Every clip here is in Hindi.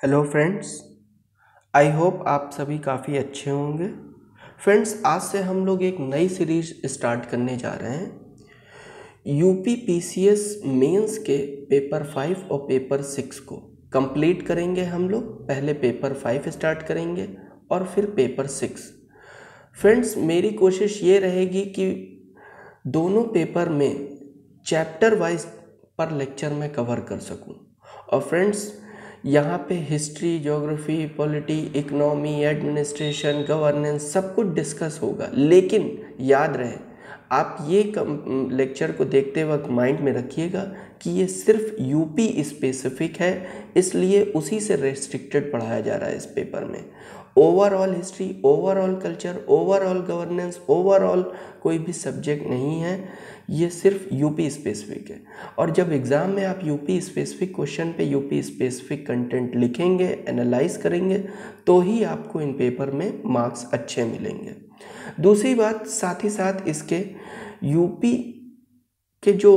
हेलो फ्रेंड्स, आई होप आप सभी काफ़ी अच्छे होंगे। फ्रेंड्स, आज से हम लोग एक नई सीरीज स्टार्ट करने जा रहे हैं। यूपी पीसीएस मेंस के पेपर 5 और पेपर 6 को कंप्लीट करेंगे हम लोग। पहले पेपर 5 स्टार्ट करेंगे और फिर पेपर 6। फ्रेंड्स, मेरी कोशिश ये रहेगी कि दोनों पेपर में चैप्टर वाइज पर लेक्चर में कवर कर सकूं। और फ्रेंड्स, यहाँ पे history, geography, polity, economy, administration, governance सब कुछ डिस्कस होगा। लेकिन याद रहे, आप ये लेक्चर को देखते वक्त माइंड में रखिएगा कि ये सिर्फ यूपी स्पेसिफिक है, इसलिए उसी से रेस्ट्रिक्टेड पढ़ाया जा रहा है इस पेपर में। Overall history, overall culture, overall governance, overall कोई भी सब्जेक्ट नहीं है, ये सिर्फ यूपी स्पेसिफिक है। और जब एग्ज़ाम में आप यूपी स्पेसिफिक क्वेश्चन पे यूपी स्पेसिफिक कंटेंट लिखेंगे, एनालाइज करेंगे, तो ही आपको इन पेपर में मार्क्स अच्छे मिलेंगे। दूसरी बात, साथ ही साथ इसके यूपी के जो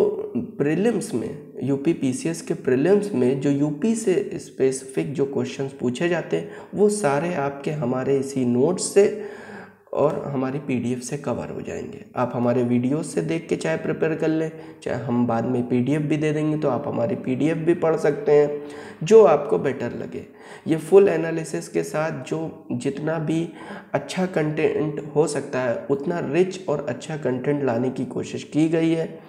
प्रीलिम्स में, यूपी पीसीएस के प्रीलिम्स में जो यूपी से स्पेसिफिक जो क्वेश्चंस पूछे जाते हैं, वो सारे आपके हमारे इसी नोट्स से और हमारी पीडीएफ से कवर हो जाएंगे। आप हमारे वीडियोस से देख के चाहे प्रिपेयर कर लें, चाहे हम बाद में पीडीएफ भी दे देंगे तो आप हमारी पीडीएफ भी पढ़ सकते हैं, जो आपको बेटर लगे। ये फुल एनालिसिस के साथ जो जितना भी अच्छा कंटेंट हो सकता है, उतना रिच और अच्छा कंटेंट लाने की कोशिश की गई है।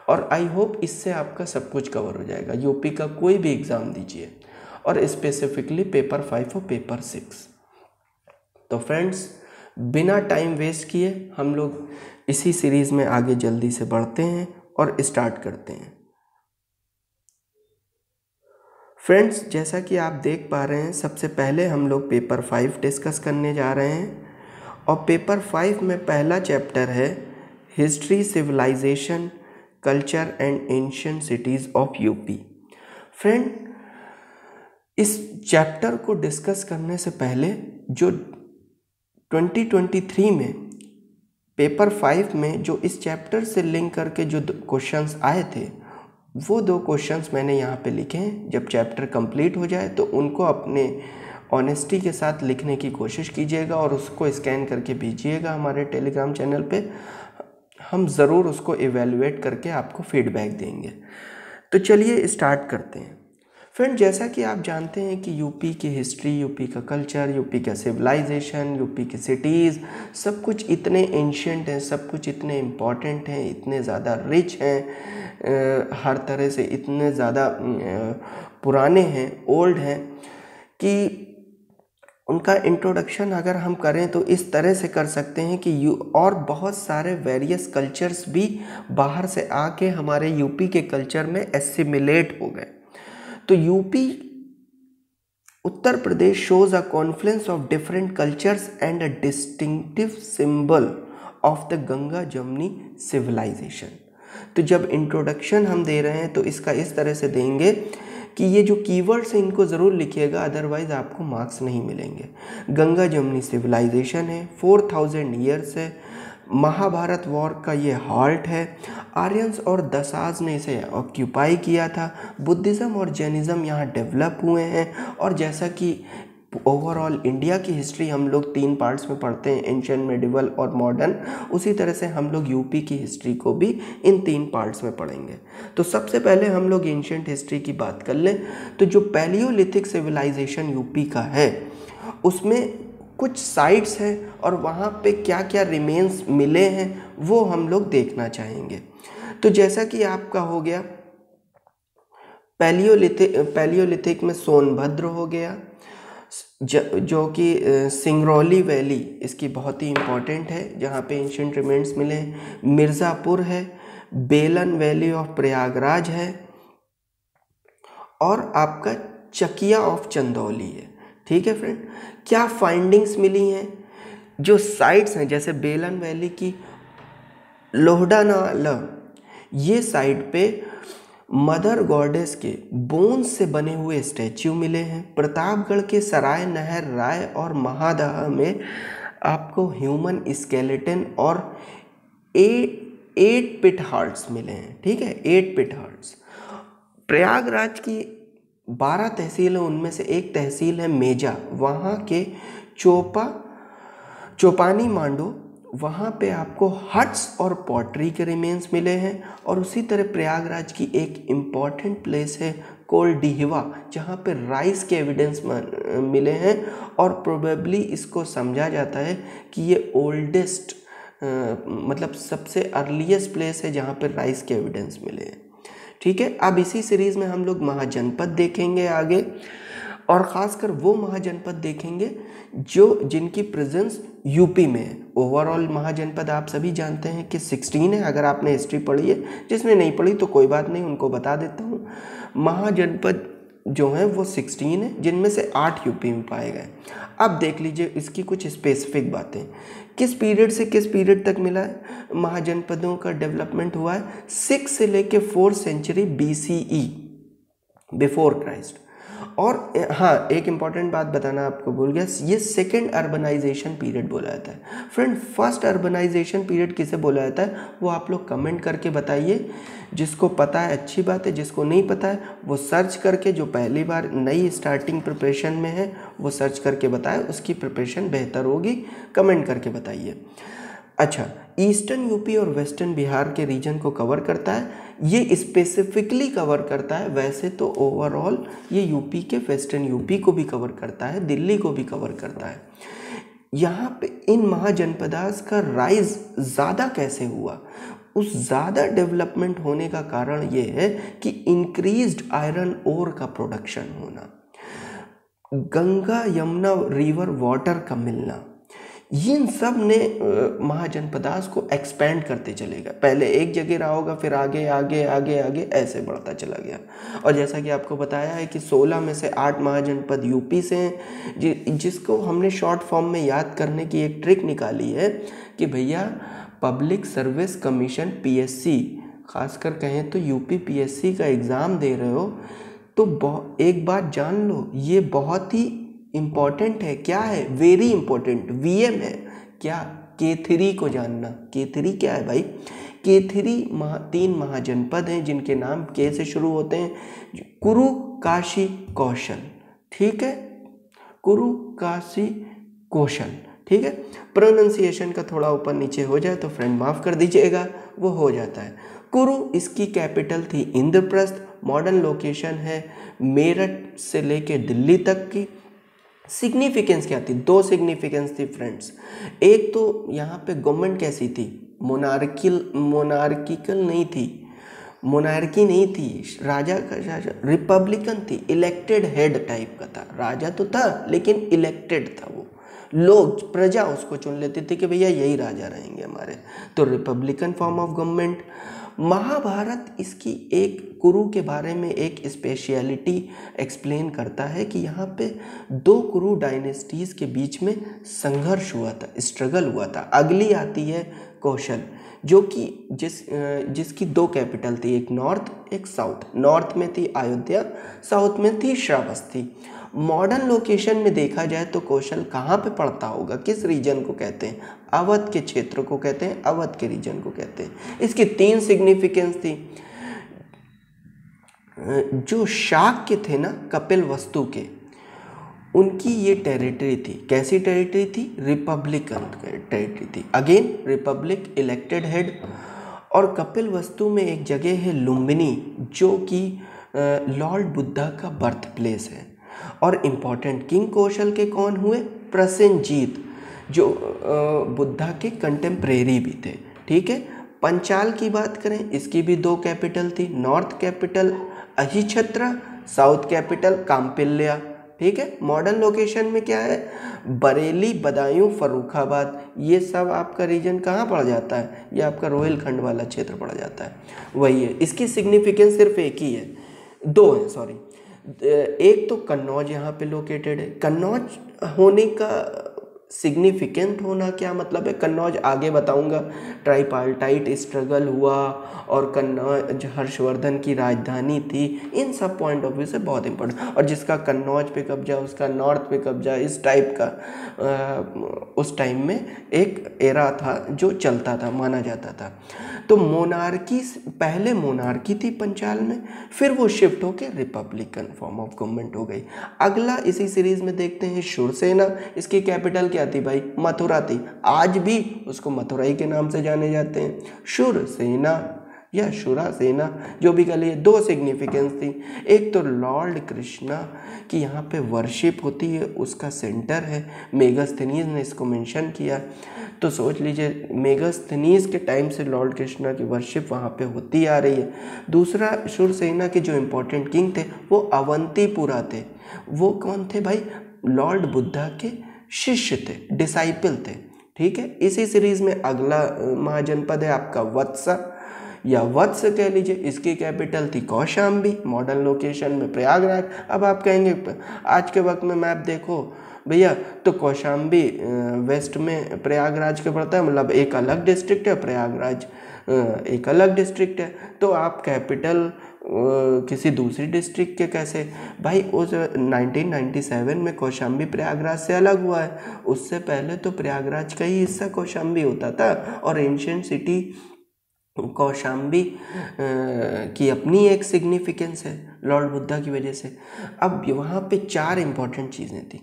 और आई होप इससे आपका सब कुछ कवर हो जाएगा। यूपी का कोई भी एग्ज़ाम दीजिए, और स्पेसिफिकली पेपर 5 और पेपर 6। तो फ्रेंड्स, बिना टाइम वेस्ट किए हम लोग इसी सीरीज़ में आगे जल्दी से बढ़ते हैं और स्टार्ट करते हैं। फ्रेंड्स, जैसा कि आप देख पा रहे हैं, सबसे पहले हम लोग पेपर 5 डिस्कस करने जा रहे हैं। और पेपर 5 में पहला चैप्टर है history, civilization, culture and ancient cities of UP. Friend, इस चैप्टर को डिस्कस करने से पहले जो 2023 में पेपर 5 में जो इस चैप्टर से लिंक करके जो क्वेश्चंस आए थे, वो 2 क्वेश्चंस मैंने यहाँ पे लिखे हैं। जब चैप्टर कंप्लीट हो जाए तो उनको अपने ऑनेस्टी के साथ लिखने की कोशिश कीजिएगा और उसको स्कैन करके भेजिएगा हमारे टेलीग्राम चैनल पे। हम ज़रूर उसको इवेलुएट करके आपको फीडबैक देंगे। तो चलिए स्टार्ट करते हैं। फ्रेंड, जैसा कि आप जानते हैं कि यूपी की हिस्ट्री, यूपी का कल्चर, यूपी का सिविलाइजेशन, यूपी की सिटीज़, सब कुछ इतने एंशिएंट हैं, सब कुछ इतने इम्पॉर्टेंट हैं, इतने ज़्यादा रिच हैं, हर तरह से इतने ज़्यादा पुराने हैं, ओल्ड हैं, कि उनका इंट्रोडक्शन अगर हम करें तो इस तरह से कर सकते हैं कि और बहुत सारे वेरियस कल्चर्स भी बाहर से आके हमारे यूपी के कल्चर में एसिमिलेट हो गए। तो UP, Uttar Pradesh shows a Confluence of different cultures and a distinctive symbol of the Ganga Jamuni civilisation. तो जब इंट्रोडक्शन हम दे रहे हैं तो इसका इस तरह से देंगे कि ये जो कीवर्ड्स हैं इनको ज़रूर लिखिएगा, अदरवाइज़ आपको मार्क्स नहीं मिलेंगे। गंगा जमुनी सिविलाइजेशन है, 4000 ईयर्स है, महाभारत वॉर का ये हाल्ट है, आर्यंस और दसाज ने इसे ऑक्यूपाई किया था, बुद्धिज़्म और जैनिज़्म यहाँ डेवलप हुए हैं। और जैसा कि ओवरऑल इंडिया की हिस्ट्री हम लोग 3 पार्ट्स में पढ़ते हैं, एंशिएंट, मेडिवल और मॉडर्न, उसी तरह से हम लोग यूपी की हिस्ट्री को भी इन 3 पार्ट्स में पढ़ेंगे। तो सबसे पहले हम लोग एंशिएंट हिस्ट्री की बात कर लें तो जो पैलियोलिथिक सिविलाइजेशन यूपी का है, उसमें कुछ साइट्स हैं और वहाँ पे क्या क्या रिमेन्स मिले हैं वो हम लोग देखना चाहेंगे। तो जैसा कि आपका हो गया पैलियोलिथिक में सोनभद्र हो गया, जो कि सिंगरौली वैली इसकी बहुत ही इम्पॉर्टेंट है, जहाँ पे एंशिएंट रिमेन्स मिले हैं। मिर्ज़ापुर है, बेलन वैली ऑफ प्रयागराज है, और आपका चकिया ऑफ चंदौली है। ठीक है फ्रेंड, क्या फाइंडिंग्स मिली हैं? जो साइट्स हैं, जैसे बेलन वैली की लोहडानाला, ये साइट पे मदर गॉडेस के बोन्स से बने हुए स्टैच्यू मिले हैं। प्रतापगढ़ के सराय नहर राय और महादह में आपको ह्यूमन स्केलेटन और 8 पिट हार्ट्स मिले हैं। ठीक है, 8 पिट हार्ट्स। प्रयागराज की 12 तहसील है, उनमें से एक तहसील है मेजा, वहाँ के चोपानी मांडो, वहाँ पे आपको हट्स और पॉटरी के रिमेन्स मिले हैं। और उसी तरह प्रयागराज की एक इम्पॉर्टेंट प्लेस है कोलडीहवा, जहाँ पे राइस के एविडेंस मिले हैं और प्रोबेबली इसको समझा जाता है कि ये ओल्डेस्ट मतलब सबसे अर्लीस्ट प्लेस है जहाँ पे राइस के एविडेंस मिले हैं। ठीक है, अब इसी सीरीज़ में हम लोग महाजनपद देखेंगे आगे, और ख़ासकर वो महाजनपद देखेंगे जिनकी प्रेजेंस यूपी में है। ओवरऑल महाजनपद आप सभी जानते हैं कि 16 है, अगर आपने हिस्ट्री पढ़ी है। जिसने नहीं पढ़ी तो कोई बात नहीं, उनको बता देता हूँ। महाजनपद जो है वो 16 है, जिनमें से 8 यूपी में पाए गए। अब देख लीजिए इसकी कुछ स्पेसिफिक बातें, किस पीरियड से किस पीरियड तक मिला है महाजनपदों का डेवलपमेंट हुआ है। 6 से लेके 4 सेंचुरी BCE, बिफोर क्राइस्ट। और हाँ, एक इम्पॉर्टेंट बात बताना आपको भूल गया, ये सेकेंड अर्बनाइजेशन पीरियड बोला जाता है। फ्रेंड, फर्स्ट अर्बनाइजेशन पीरियड किसे बोला जाता है वो आप लोग कमेंट करके बताइए। जिसको पता है अच्छी बात है, जिसको नहीं पता है वो सर्च करके, जो पहली बार नई स्टार्टिंग प्रिपरेशन में है वो सर्च करके बताए, उसकी प्रिपरेशन बेहतर होगी। कमेंट करके बताइए। अच्छा, ईस्टर्न यूपी और वेस्टर्न बिहार के रीजन को कवर करता है, ये स्पेसिफिकली कवर करता है। वैसे तो ओवरऑल ये यूपी के वेस्टर्न यूपी को भी कवर करता है, दिल्ली को भी कवर करता है। यहाँ पे इन महाजनपदास का राइज ज़्यादा कैसे हुआ, उस ज़्यादा डेवलपमेंट होने का कारण ये है कि इंक्रीज्ड आयरन ओर का प्रोडक्शन होना, गंगा यमुना रिवर वाटर का मिलना, इन सब ने महाजनपदास को एक्सपेंड करते चलेगा। पहले एक जगह रहा होगा, फिर आगे आगे आगे आगे ऐसे बढ़ता चला गया। और जैसा कि आपको बताया है कि 16 में से 8 महाजनपद यूपी से हैं, जिसको हमने शॉर्ट फॉर्म में याद करने की एक ट्रिक निकाली है कि भैया पब्लिक सर्विस कमीशन PSC, खासकर कहें तो यूपी PSC का एग्ज़ाम दे रहे हो तो एक बात जान लो, ये बहुत ही इम्पॉर्टेंट है। क्या है? वेरी इंपॉर्टेंट, VM है। क्या? K3 को जानना। K3 क्या है भाई? K3 3 महाजनपद हैं जिनके नाम K से शुरू होते हैं, कुरु, काशी, कौशल। ठीक है, कुरु, काशी, कौशल। ठीक है, प्रोनाउंसिएशन का थोड़ा ऊपर नीचे हो जाए तो फ्रेंड माफ़ कर दीजिएगा, वो हो जाता है। कुरु, इसकी कैपिटल थी इंद्रप्रस्थ। मॉडर्न लोकेशन है मेरठ से लेके दिल्ली तक की। सिग्निफिकेंस क्या थी? 2 सिग्निफिकेंस थी फ्रेंड्स। एक तो यहाँ पे गवर्नमेंट कैसी थी? मोनार्किकल नहीं थी, मोनार्की नहीं थी, राजा का रिपब्लिकन थी, इलेक्टेड हेड टाइप का था। राजा तो था लेकिन इलेक्टेड था, वो लोग प्रजा उसको चुन लेते थे कि भैया यही राजा रहेंगे हमारे, तो republican form of government. Mahabharata इसकी एक कुरु के बारे में एक स्पेशलिटी एक्सप्लेन करता है कि यहाँ पे 2 कुरु डायनेस्टीज़ के बीच में संघर्ष हुआ था, स्ट्रगल हुआ था। अगली आती है कौशल, जो कि जिसकी 2 कैपिटल थी, एक नॉर्थ एक साउथ। नॉर्थ में थी अयोध्या, साउथ में थी श्रावस्ती। मॉडर्न लोकेशन में देखा जाए तो कौशल कहाँ पे पड़ता होगा, किस रीजन को कहते हैं? अवध के क्षेत्र को कहते हैं, अवध के रीजन को कहते हैं। इसकी 3 सिग्निफिकेंस थी। जो शाक्य थे ना, कपिल वस्तु के, उनकी ये टेरिटरी थी। कैसी टेरिटरी थी? रिपब्लिकन टेरिटरी थी। Again Republic, elected head. और कपिल वस्तु में एक जगह है लुम्बिनी, जो कि लॉर्ड बुद्धा का बर्थ प्लेस है। और इम्पॉर्टेंट, किंग कौशल के कौन हुए? प्रसेनजीत, जो बुद्धा के कंटेम्प्रेरी भी थे। ठीक है, पंचाल की बात करें, इसकी भी 2 कैपिटल थी। North capital Ahichhatra, south capital Kampilya. ठीक है, मॉडर्न लोकेशन में क्या है? बरेली, बदायूं, फर्रुखाबाद। ये सब आपका रीजन कहाँ पड़ जाता है? ये आपका रोहिलखंड वाला क्षेत्र पड़ जाता है, वही है। इसकी सिग्निफिकेंस सिर्फ एक ही है, 2 है सॉरी। एक तो कन्नौज यहाँ पे लोकेटेड है। कन्नौज होने का सिग्निफिकेंट होना क्या मतलब है, कन्नौज आगे बताऊंगा। ट्राइपार्टाइट स्ट्रगल हुआ और कन्नौज हर्षवर्धन की राजधानी थी, इन सब पॉइंट ऑफ व्यू से बहुत इंपॉर्टेंट। और जिसका कन्नौज पे कब्जा, उसका नॉर्थ पे कब्जा, इस टाइप का उस टाइम में एक एरा था जो चलता था, माना जाता था। तो मोनार्की, पहले मोनार्की थी पंचाल में, फिर वो शिफ्ट होके रिपब्लिकन फॉर्म ऑफ गवर्नमेंट हो गई। अगला इसी सीरीज में देखते हैं शूरसेना। इसकी कैपिटल क्या थी भाई, मथुरा थी, आज भी उसको मथुराई के नाम से जाने जाते हैं। शूरसेना या शुरा सेना, जो भी कह लिए, दो सिग्निफिकेंस थी। एक तो लॉर्ड कृष्णा की यहाँ पे वर्शिप होती है, उसका सेंटर है, मेगास्थनीज ने इसको मेंशन किया। तो सोच लीजिए मेगास्थनीज के टाइम से लॉर्ड कृष्णा की वर्शिप वहाँ पे होती आ रही है। दूसरा, शूरसेना के जो इम्पोर्टेंट किंग थे वो अवंतीपुरा थे। वो कौन थे भाई, लॉर्ड बुद्धा के शिष्य थे, डिसाइपल थे। ठीक है, इसी सीरीज में अगला महाजनपद है आपका वत्सा या वत्स कह लीजिए। इसकी कैपिटल थी कौशाम्बी, मॉडर्न लोकेशन में प्रयागराज। अब आप कहेंगे आज के वक्त में मैप देखो भैया, तो कौशाम्बी वेस्ट में प्रयागराज के पड़ता है, मतलब एक अलग डिस्ट्रिक्ट है, प्रयागराज एक अलग डिस्ट्रिक्ट है। तो आप कैपिटल किसी दूसरी डिस्ट्रिक्ट के कैसे भाई, उस 1997 में कौशाम्बी प्रयागराज से अलग हुआ है। उससे पहले तो प्रयागराज का ही हिस्सा कौशाम्बी होता था और एंशिएंट सिटी कौशाम्बी की अपनी एक सिग्निफिकेंस है लॉर्ड बुद्धा की वजह से। अब वहाँ पे चार इंपॉर्टेंट चीज़ें थी।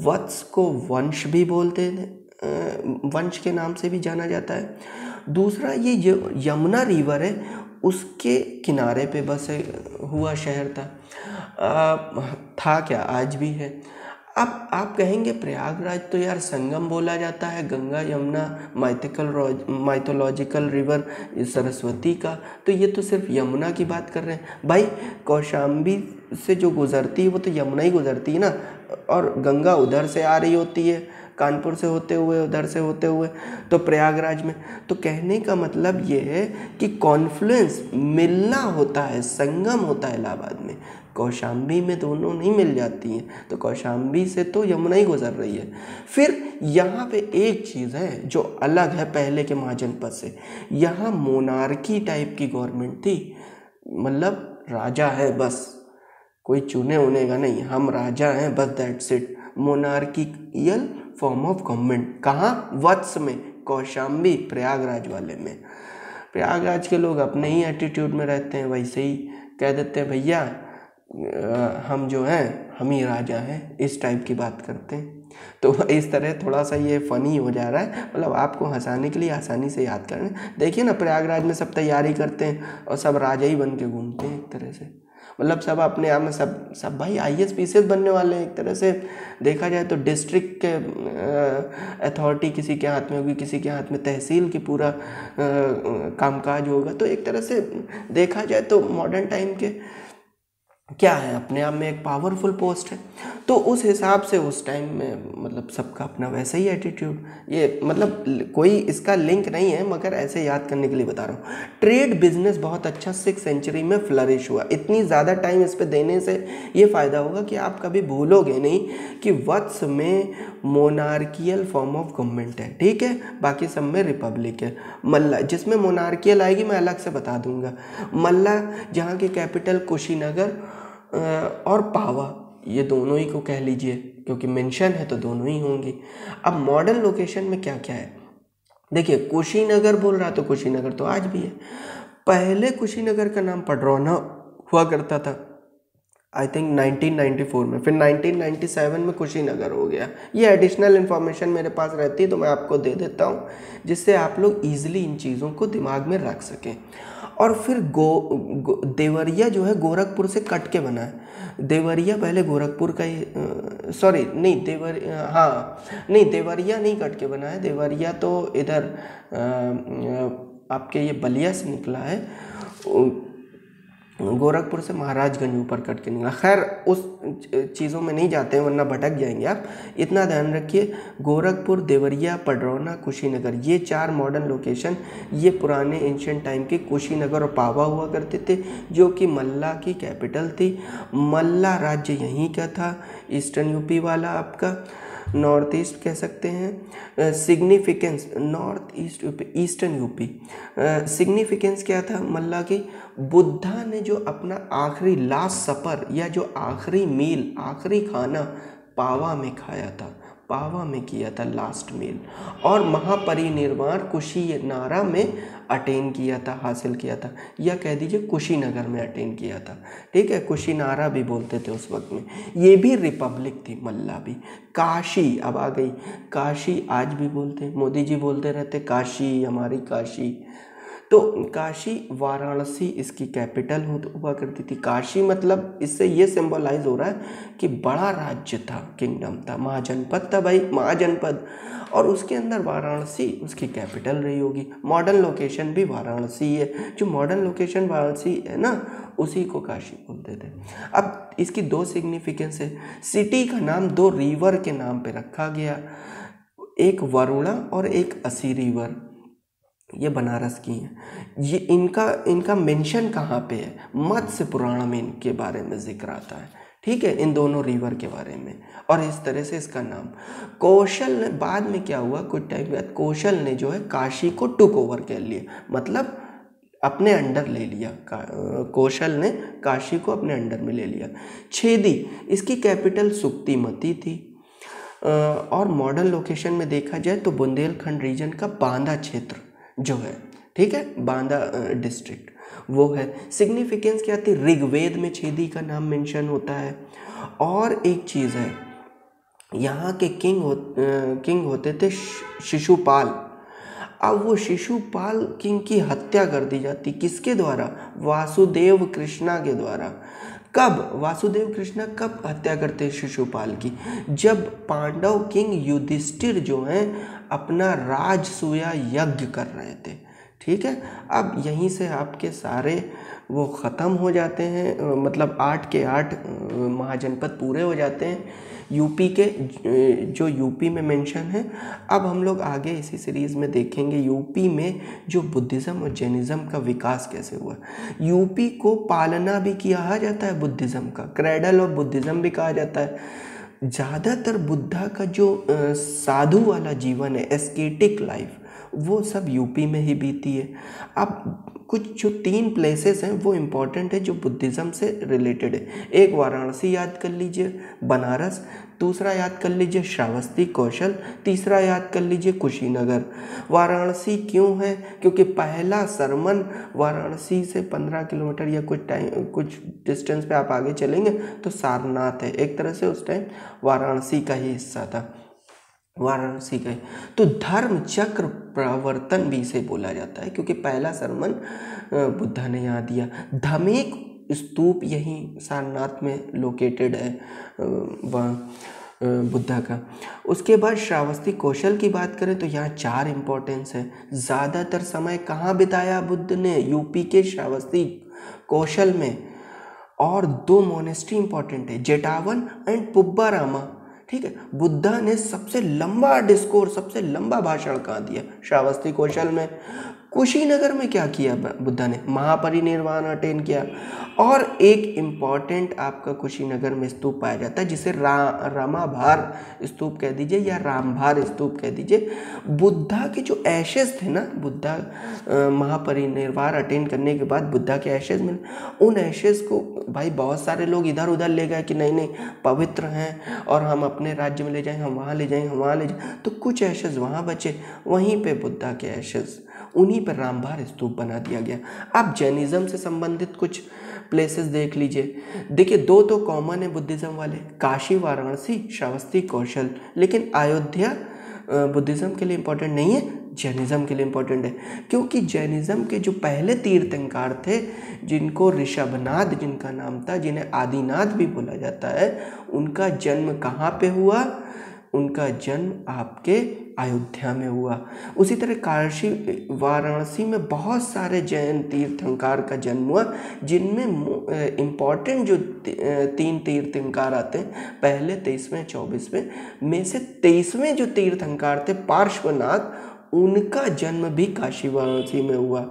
वत्स को वंश भी बोलते थे, वंश के नाम से भी जाना जाता है। दूसरा, ये जो यमुना रिवर है उसके किनारे पे बसे हुआ शहर था क्या, आज भी है। अब आप कहेंगे प्रयागराज तो यार संगम बोला जाता है गंगा यमुना माइथोलॉजिकल रिवर सरस्वती का, तो ये तो सिर्फ यमुना की बात कर रहे हैं भाई। कौशाम्बी से जो गुजरती है वो तो यमुना ही गुजरती है ना, और गंगा उधर से आ रही होती है, कानपुर से होते हुए, उधर से होते हुए तो प्रयागराज में। तो कहने का मतलब ये है कि कॉन्फ्लुएंस, मिलना होता है, संगम होता है इलाहाबाद में। कौशाम्बी में दोनों नहीं मिल जाती हैं, तो कौशाम्बी से तो यमुना ही गुजर रही है। फिर यहाँ पे एक चीज़ है जो अलग है पहले के महाजनपद से, यहाँ मोनार्की टाइप की गवर्नमेंट थी, मतलब राजा है बस, कोई चुने उने का नहीं, हम राजा हैं बस, that's it. Monarchial form of government कहाँ, वत्स में, कौशाम्बी प्रयागराज वाले में। प्रयागराज के लोग अपने ही एटीट्यूड में रहते हैं, वैसे ही कह देते हैं भैया हम जो हैं हम ही राजा हैं, इस टाइप की बात करते हैं। तो इस तरह थोड़ा सा ये फ़नी हो जा रहा है, मतलब आपको हंसाने के लिए आसानी से याद करना। देखिए ना, प्रयागराज में सब तैयारी करते हैं और सब राजा ही बन के घूमते हैं एक तरह से, मतलब सब अपने आप में सब भाई IAS PCS बनने वाले हैं। एक तरह से देखा जाए तो डिस्ट्रिक्ट के अथॉरिटी किसी के हाथ में होगी, किसी के हाथ में तहसील की पूरा कामकाज होगा। तो एक तरह से देखा जाए तो मॉडर्न टाइम के क्या है, अपने आप में एक पावरफुल पोस्ट है। तो उस हिसाब से उस टाइम में मतलब सबका अपना वैसा ही एटीट्यूड, ये मतलब कोई इसका लिंक नहीं है, मगर ऐसे याद करने के लिए बता रहा हूँ। ट्रेड बिजनेस बहुत अच्छा 6th सेंचुरी में फ्लरिश हुआ। इतनी ज़्यादा टाइम इस पे देने से ये फ़ायदा होगा कि आप कभी भूलोगे नहीं कि वत्स में मोनार्कियल फॉर्म ऑफ गवर्नमेंट है, ठीक है, बाकी सब में रिपब्लिक है। मल्ला, जिसमें मोनार्कियल आएगी मैं अलग से बता दूंगा। मल्ला, जहाँ की कैपिटल कुशीनगर और पावा, ये दोनों ही को कह लीजिए, क्योंकि मेंशन है तो दोनों ही होंगी। अब मॉडर्न लोकेशन में क्या क्या है देखिए, कुशीनगर बोल रहा तो कुशीनगर तो आज भी है। पहले कुशीनगर का नाम पडरौना हुआ करता था, आई थिंक 1994 में, फिर 1997 में कुशीनगर हो गया। ये एडिशनल इन्फॉर्मेशन मेरे पास रहती है तो मैं आपको दे देता हूँ, जिससे आप लोग ईजिली इन चीज़ों को दिमाग में रख सकें। और फिर देवरिया जो है गोरखपुर से कट के बना है। देवरिया पहले गोरखपुर का ही देवरिया नहीं कट के बना है, देवरिया तो इधर आपके ये बलिया से निकला है, गोरखपुर से महाराजगंज ऊपर कट के निकला। खैर उस चीज़ों में नहीं जाते हैं वरना भटक जाएंगे आप, इतना ध्यान रखिए। गोरखपुर, देवरिया, पडरौना, कुशीनगर, ये 4 मॉडर्न लोकेशन ये पुराने एंशिएंट टाइम के कुशीनगर और पावा हुआ करते थे, जो कि मल्ला की कैपिटल थी। मल्ला राज्य यहीं का था, ईस्टर्न यूपी वाला आपका। नॉर्थ ईस्ट कह सकते हैं। Significance north east UP, eastern UP. Significance क्या था मल्ला की, बुद्धा ने जो अपना आखिरी लास्ट सपर या जो आखिरी मील, आखिरी खाना पावा में खाया था, पावा में किया था लास्ट मील, और महापरिनिर्वाण कुशीनगर में अटेन किया था, हासिल किया था, या कह दीजिए कुशीनगर में अटेन किया था। ठीक है, कुशीनारा भी बोलते थे उस वक्त में। ये भी रिपब्लिक थी, मल्ला भी। काशी अब आ गई, काशी आज भी बोलते हैं, मोदी जी बोलते रहते काशी, हमारी काशी। तो काशी, वाराणसी इसकी कैपिटल हुआ करती थी। काशी मतलब इससे ये सिंबलाइज हो रहा है कि बड़ा राज्य था, किंगडम था, महाजनपद था भाई, महाजनपद, और उसके अंदर वाराणसी उसकी कैपिटल रही होगी। मॉडर्न लोकेशन भी वाराणसी है, जो मॉडर्न लोकेशन वाराणसी है ना, उसी को काशी बोलते थे। अब इसकी दो सिग्निफिकेंस है। सिटी का नाम दो रिवर के नाम पे रखा गया, एक वरुणा और एक असी रिवर, ये बनारस की हैं। ये इनका मेंशन कहाँ पे है, मत्स्य पुराण में इनके बारे में जिक्र आता है। ठीक है, इन दोनों रिवर के बारे में, और इस तरह से इसका नाम। कौशल ने बाद में क्या हुआ, कुछ टाइम बाद कौशल ने जो है काशी को टुक ओवर कर लिया, मतलब अपने अंडर ले लिया। कौशल ने काशी को अपने अंडर में ले लिया। छेदी इसकी कैपिटल सुक्तिमती थी, और मॉडर्न लोकेशन में देखा जाए तो बुंदेलखंड रीजन का बांदा क्षेत्र जो है, ठीक है, बांदा डिस्ट्रिक्ट वो है। सिग्निफिकेंस क्या थी, ऋग्वेद में छेदी का नाम मेंशन होता है। और एक चीज़ है, यहाँ के किंग होते थे शिशुपाल। अब वो शिशुपाल किंग की हत्या कर दी जाती, किसके द्वारा, वासुदेव कृष्णा के द्वारा। कब, वासुदेव कृष्णा कब हत्या करते हैं शिशुपाल की, जब पांडव किंग युधिष्ठिर जो हैं अपना राजसूया यज्ञ कर रहे थे। ठीक है, अब यहीं से आपके सारे वो ख़त्म हो जाते हैं, मतलब 8 के 8 महाजनपद पूरे हो जाते हैं यूपी के, जो यूपी में मेंशन है। अब हम लोग आगे इसी सीरीज़ में देखेंगे यूपी में जो बुद्धिज़्म और जैनिज़्म का विकास कैसे हुआ। यूपी को पालना भी किया जाता है बुद्धिज़्म का, क्रेडल ऑफ बुद्धिज़्म भी कहा जाता है। ज़्यादातर बुद्धा का जो साधु वाला जीवन है, एस्केटिक लाइफ, वो सब यूपी में ही बीती है। अब कुछ जो 3 प्लेसेस हैं वो इम्पॉर्टेंट है जो बुद्धिज़्म से रिलेटेड है। एक वाराणसी याद कर लीजिए, बनारस, दूसरा याद कर लीजिए श्रावस्ती कौशल, तीसरा याद कर लीजिए कुशीनगर। वाराणसी क्यों है, क्योंकि पहला सरमन वाराणसी से 15 किलोमीटर या कुछ डिस्टेंस पे आप आगे चलेंगे तो सारनाथ है, एक तरह से उस टाइम वाराणसी का ही हिस्सा था, वाराणसी का। तो धर्म चक्र प्रवर्तन भी इसे बोला जाता है, क्योंकि पहला सरमन बुद्धा ने यहाँ दिया। धमेक स्तूप यहीं सारनाथ में लोकेटेड है बुद्धा का। उसके बाद श्रावस्ती कौशल की बात करें तो यहाँ 4 इम्पोर्टेंस है। ज़्यादातर समय कहाँ बिताया बुद्ध ने, यूपी के श्रावस्ती कौशल में, और 2 मोनेस्ट्री इंपॉर्टेंट है, जेटावन एंड पुब्बारामा। ठीक है, बुद्धा ने सबसे लंबा डिस्कोर्स, सबसे लंबा भाषण कहाँ दिया, श्रावस्ती कौशल में। कुशीनगर में क्या किया बुद्धा ने, महापरिनिर्वाण अटेन किया। और एक इम्पॉर्टेंट आपका कुशीनगर में स्तूप पाया जाता है जिसे रामाभार स्तूप कह दीजिए या रामभार स्तूप कह दीजिए। बुद्धा के जो एशेज थे ना, बुद्धा महापरिनिर्वाण अटेन करने के बाद बुद्धा के एशेज मिले, उन एशेज को भाई बहुत सारे लोग इधर उधर ले गए कि नहीं नहीं पवित्र हैं और हम अपने राज्य में ले जाएंगे, हम वहाँ ले जाएंगे, हम वहाँ ले जाएंगे। तो कुछ एशेज वहाँ बचे, वहीं पे बुद्धा के एशेज, उन्हीं पर रामभार स्तूप बना दिया गया। अब जैनिज़्म से संबंधित कुछ प्लेसेस देख लीजिए। देखिए 2 तो कॉमन है बुद्धिज़्म वाले, काशी, वाराणसी, श्रावस्ती कौशल, लेकिन अयोध्या बुद्धिज़्म के लिए इम्पोर्टेंट नहीं है, जैनिज़्म के लिए इम्पोर्टेंट है। क्योंकि जैनिज़्म के जो पहले तीर्थंकर थे, जिनको ऋषभनाथ जिनका नाम था, जिन्हें आदिनाथ भी बोला जाता है, उनका जन्म कहाँ पे हुआ, उनका जन्म आपके अयोध्या में हुआ। उसी तरह काशी, वाराणसी में बहुत सारे जैन तीर्थंकर का जन्म हुआ, जिनमें इम्पॉर्टेंट जो 3 तीर्थंकर आते हैं, पहले 23वें 24वें में से 23वें जो तीर्थंकर थे पार्श्वनाथ, उनका जन्म भी काशी वाराणसी में हुआ।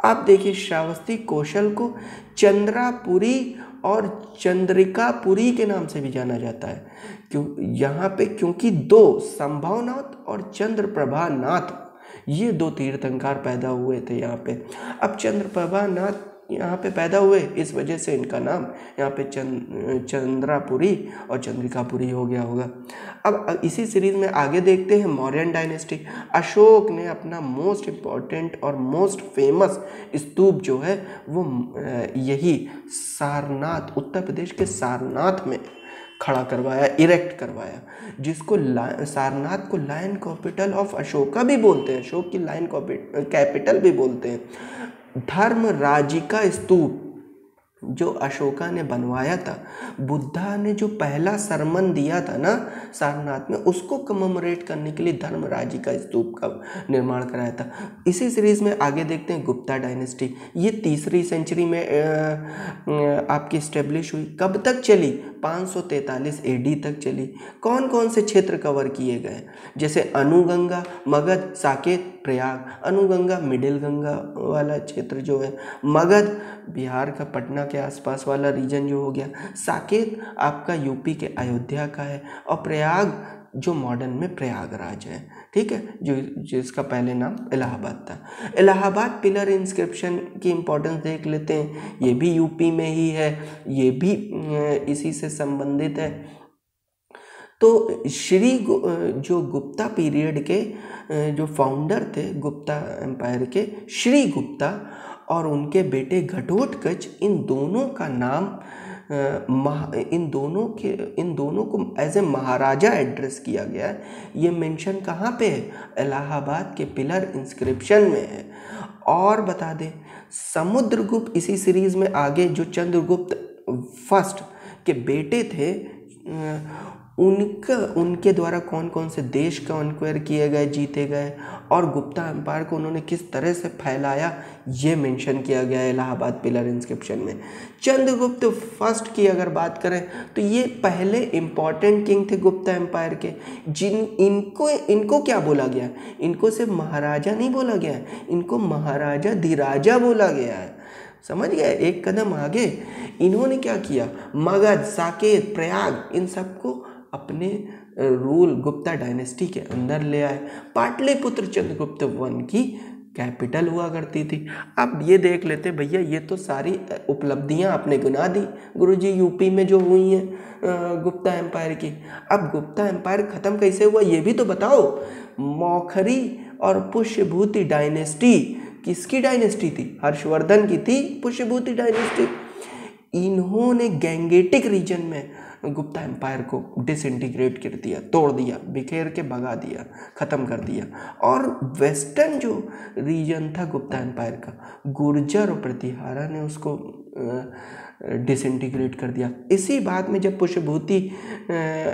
आप देखिए श्रावस्ती कौशल को चंद्रापुरी और चंद्रिकापुरी के नाम से भी जाना जाता है। क्यों यहाँ पे, क्योंकि दो संभवनाथ और चंद्रप्रभानाथ ये दो तीर्थंकर पैदा हुए थे यहाँ पे। अब चंद्रप्रभानाथ यहाँ पे पैदा हुए, इस वजह से इनका नाम यहाँ पे चंद्रापुरी और चंद्रिकापुरी हो गया होगा। अब इसी सीरीज में आगे देखते हैं मौर्यन डायनेस्टी। अशोक ने अपना मोस्ट इम्पॉर्टेंट और मोस्ट फेमस स्तूप जो है वो यही सारनाथ, उत्तर प्रदेश के सारनाथ में खड़ा करवाया, इरेक्ट करवाया, जिसको सारनाथ को लायन कैपिटल ऑफ अशोका भी बोलते हैं, अशोक की लायन कैपिटल भी बोलते हैं। धर्मराजिका स्तूप जो अशोका ने बनवाया था, बुद्धा ने जो पहला सरमन दिया था ना सारनाथ में, उसको कमेमोरेट करने के लिए धर्मराजिका स्तूप का निर्माण कराया था। इसी सीरीज में आगे देखते हैं गुप्ता डायनेस्टी। ये तीसरी सेंचुरी में आपकी इस्टेब्लिश हुई। कब तक चली? 543 AD तक चली। कौन कौन से क्षेत्र कवर किए गए? जैसे अनुगंगा, मगध, साकेत, प्रयाग। अनुगंगा मिडिल गंगा वाला क्षेत्र जो है, मगध बिहार का पटना के आसपास वाला रीजन जो हो गया, साकेत आपका यूपी के अयोध्या का है, और प्रयाग जो मॉडर्न में प्रयागराज है, ठीक है, जो जिसका पहले नाम इलाहाबाद था। इलाहाबाद पिलर इंस्क्रिप्शन की इम्पोर्टेंस देख लेते हैं। ये भी यूपी में ही है, ये भी इसी से संबंधित है। तो जो गुप्ता पीरियड के जो फाउंडर थे गुप्ता एम्पायर के, श्री गुप्ता और उनके बेटे घटोत्कच, इन दोनों का नाम इन दोनों को एज ए महाराजा एड्रेस किया गया है। ये मेंशन कहाँ पे है? इलाहाबाद के पिलर इंस्क्रिप्शन में है। और बता दें, समुद्रगुप्त इसी सीरीज में आगे जो चंद्रगुप्त फर्स्ट के बेटे थे, उनके द्वारा कौन कौन से देश कॉन्क्वेयर किए गए, जीते गए, और गुप्ता एम्पायर को उन्होंने किस तरह से फैलाया, ये मेंशन किया गया है इलाहाबाद पिलर इंस्क्रिप्शन में। चंद्रगुप्त फर्स्ट की अगर बात करें तो ये पहले इम्पॉर्टेंट किंग थे गुप्ता एम्पायर के, इनको क्या बोला गया? इनको सिर्फ महाराजा नहीं बोला गया, इनको महाराजा धीराजा बोला गया है। समझ गए? एक कदम आगे इन्होंने क्या किया, मगध, साकेत, प्रयाग, इन सबको अपने रूल गुप्ता डायनेस्टी के अंदर ले आए। पाटलिपुत्र चंद्रगुप्त वन की कैपिटल हुआ करती थी। अब ये देख लेते भैया, ये तो सारी उपलब्धियां आपने गिना दी गुरुजी यूपी में जो हुई हैं गुप्ता एम्पायर की। अब गुप्ता एम्पायर ख़त्म कैसे हुआ ये भी तो बताओ। मौखरी और पुष्यभूति डायनेस्टी किसकी डायनेस्टी थी? हर्षवर्धन की थी पुष्यभूति डायनेस्टी। इन्होंने गैंगेटिक रीजन में गुप्ता एम्पायर को डिसइंटीग्रेट कर दिया, तोड़ दिया, बिखेर के भगा दिया, ख़त्म कर दिया। और वेस्टर्न जो रीजन था गुप्ता एम्पायर का, गुर्जर और प्रतिहारा ने उसको डिसइंटीग्रेट कर दिया। इसी बात में जब पुष्यभूति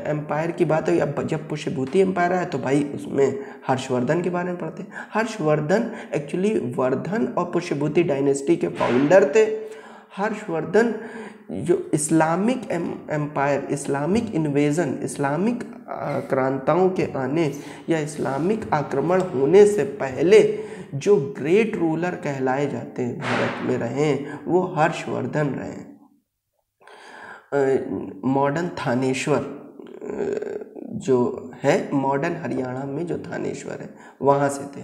एम्पायर की बात हुई, अब जब पुष्यभूति एम्पायर आया तो भाई उसमें हर्षवर्धन के बारे में पढ़ते हैं। हर्षवर्धन एक्चुअली वर्धन और पुष्यभूति डायनेस्टी के फाउंडर थे। हर्षवर्धन जो Islamic empire, Islamic invasion, Islamic आक्रांताओं के आने या इस्लामिक आक्रमण होने से पहले जो ग्रेट रूलर कहलाए जाते हैं भारत में रहे, वो हर्षवर्धन रहे। मॉडर्न थानेश्वर जो है, मॉडर्न हरियाणा में जो थानेश्वर है वहाँ से थे।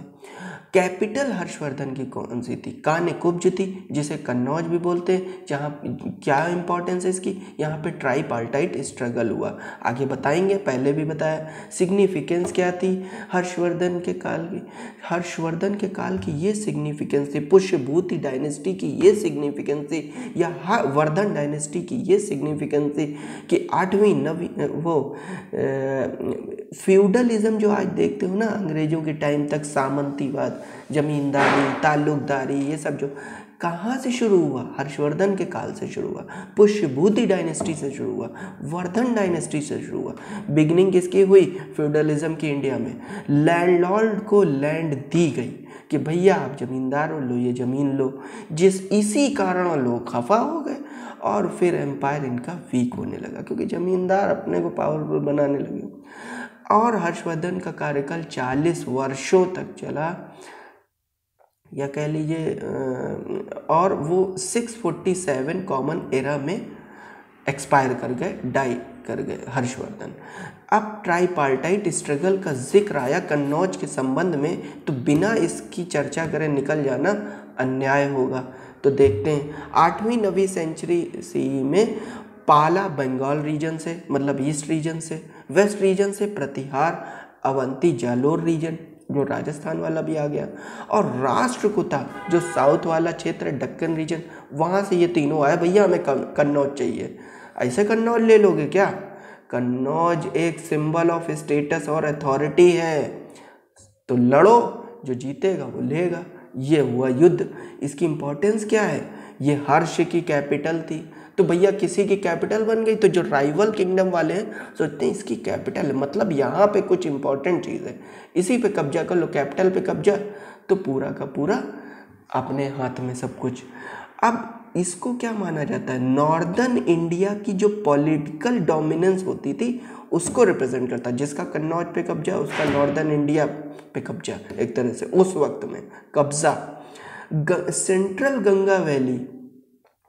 कैपिटल हर्षवर्धन की कौन सी थी? कान्यकुब्ज थी, जिसे कन्नौज भी बोलते हैं। जहाँ क्या इंपॉर्टेंस है इसकी? यहाँ पे ट्राईपार्टाइट स्ट्रगल हुआ, आगे बताएंगे, पहले भी बताया। सिग्निफिकेंस क्या थी हर्षवर्धन के काल की? हर्षवर्धन के काल की ये सिग्निफिकेंस थी, पुष्यभूति डायनेस्टी की ये सिग्निफिकेंस थी, या वर्धन डायनेस्टी की ये सिग्निफिकेंस थी कि 8वीं 9वीं वो फ्यूडलिज्म जो आज देखते हो ना अंग्रेजों के टाइम तक, सामंतीवाद, जमींदारी, ताल्लुकदारी, ये सब जो कहाँ से शुरू हुआ? हर्षवर्धन के काल से शुरू हुआ, पुष्यभूति डायनेस्टी से शुरू हुआ, वर्धन डायनेस्टी से शुरू हुआ। बिगनिंग किसकी हुई? फ्यूडलिज्म की इंडिया में। लैंडलॉर्ड को लैंड दी गई कि भैया आप जमींदार हो, लो ये ज़मीन लो, इसी कारण लोग खफा हो गए और फिर एम्पायर इनका वीक होने लगा, क्योंकि ज़मींदार अपने को पावरफुल बनाने लगे। और हर्षवर्धन का कार्यकाल 40 वर्षों तक चला, या कह लीजिए, और वो 647 कॉमन एरा में एक्सपायर कर गए, डाई कर गए हर्षवर्धन। अब ट्राईपार्टाइट स्ट्रगल का जिक्र आया कन्नौज के संबंध में, तो बिना इसकी चर्चा करें निकल जाना अन्याय होगा। तो देखते हैं 8वीं 9वीं सेंचुरी CE में पाला बंगाल रीजन से, मतलब ईस्ट रीजन से, वेस्ट रीजन से प्रतिहार, अवंती जालोर रीजन जो राजस्थान वाला भी आ गया, और राष्ट्रकूटा जो साउथ वाला क्षेत्र है, दक्कन रीजन, वहाँ से ये तीनों आए, भैया हमें कन्नौज चाहिए। ऐसे कन्नौज ले लोगे क्या? कन्नौज एक सिंबल ऑफ स्टेटस और अथॉरिटी है, तो लड़ो, जो जीतेगा वो लेगा। ये हुआ युद्ध। इसकी इंपॉर्टेंस क्या है? ये हर्ष की कैपिटल थी, तो भैया किसी की कैपिटल बन गई, तो जो राइवल किंगडम वाले हैं सोचते हैं इसकी कैपिटल है, मतलब यहाँ पे कुछ इंपॉर्टेंट चीज़ है, इसी पे कब्जा कर लो, कैपिटल पे कब्जा, तो पूरा का पूरा अपने हाथ में सब कुछ। अब इसको क्या माना जाता है? नॉर्दर्न इंडिया की जो पॉलिटिकल डोमिनेंस होती थी उसको रिप्रेजेंट करता है। जिसका कन्नौज पे कब्जा, उसका नॉर्दर्न इंडिया पे कब्जा, एक तरह से उस वक्त में कब्जा। Central Ganga valley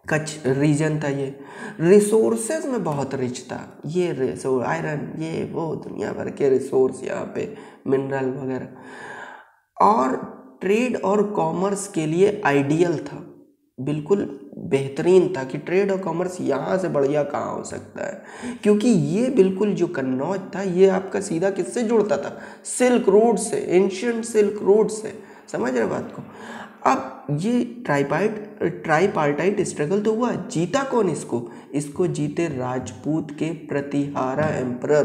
Kutch region था, ये रिसोर्सेज में बहुत रिच था। ये आयरन, ये वो दुनिया भर के रिसोर्स यहाँ पे, मिनरल वगैरह, और ट्रेड और कॉमर्स के लिए आइडियल था, बिल्कुल बेहतरीन था कि ट्रेड और कॉमर्स यहाँ से बढ़िया कहाँ हो सकता है, क्योंकि ये बिल्कुल जो कन्नौज था ये आपका सीधा किससे जुड़ता था? सिल्क रूट से, एंशिएंट सिल्क रूट से। समझ रहे बात को? अब ये ट्राईपार्टाइट स्ट्रगल तो हुआ, जीता कौन इसको? इसको जीते राजपूत के प्रतिहारा एम्परर।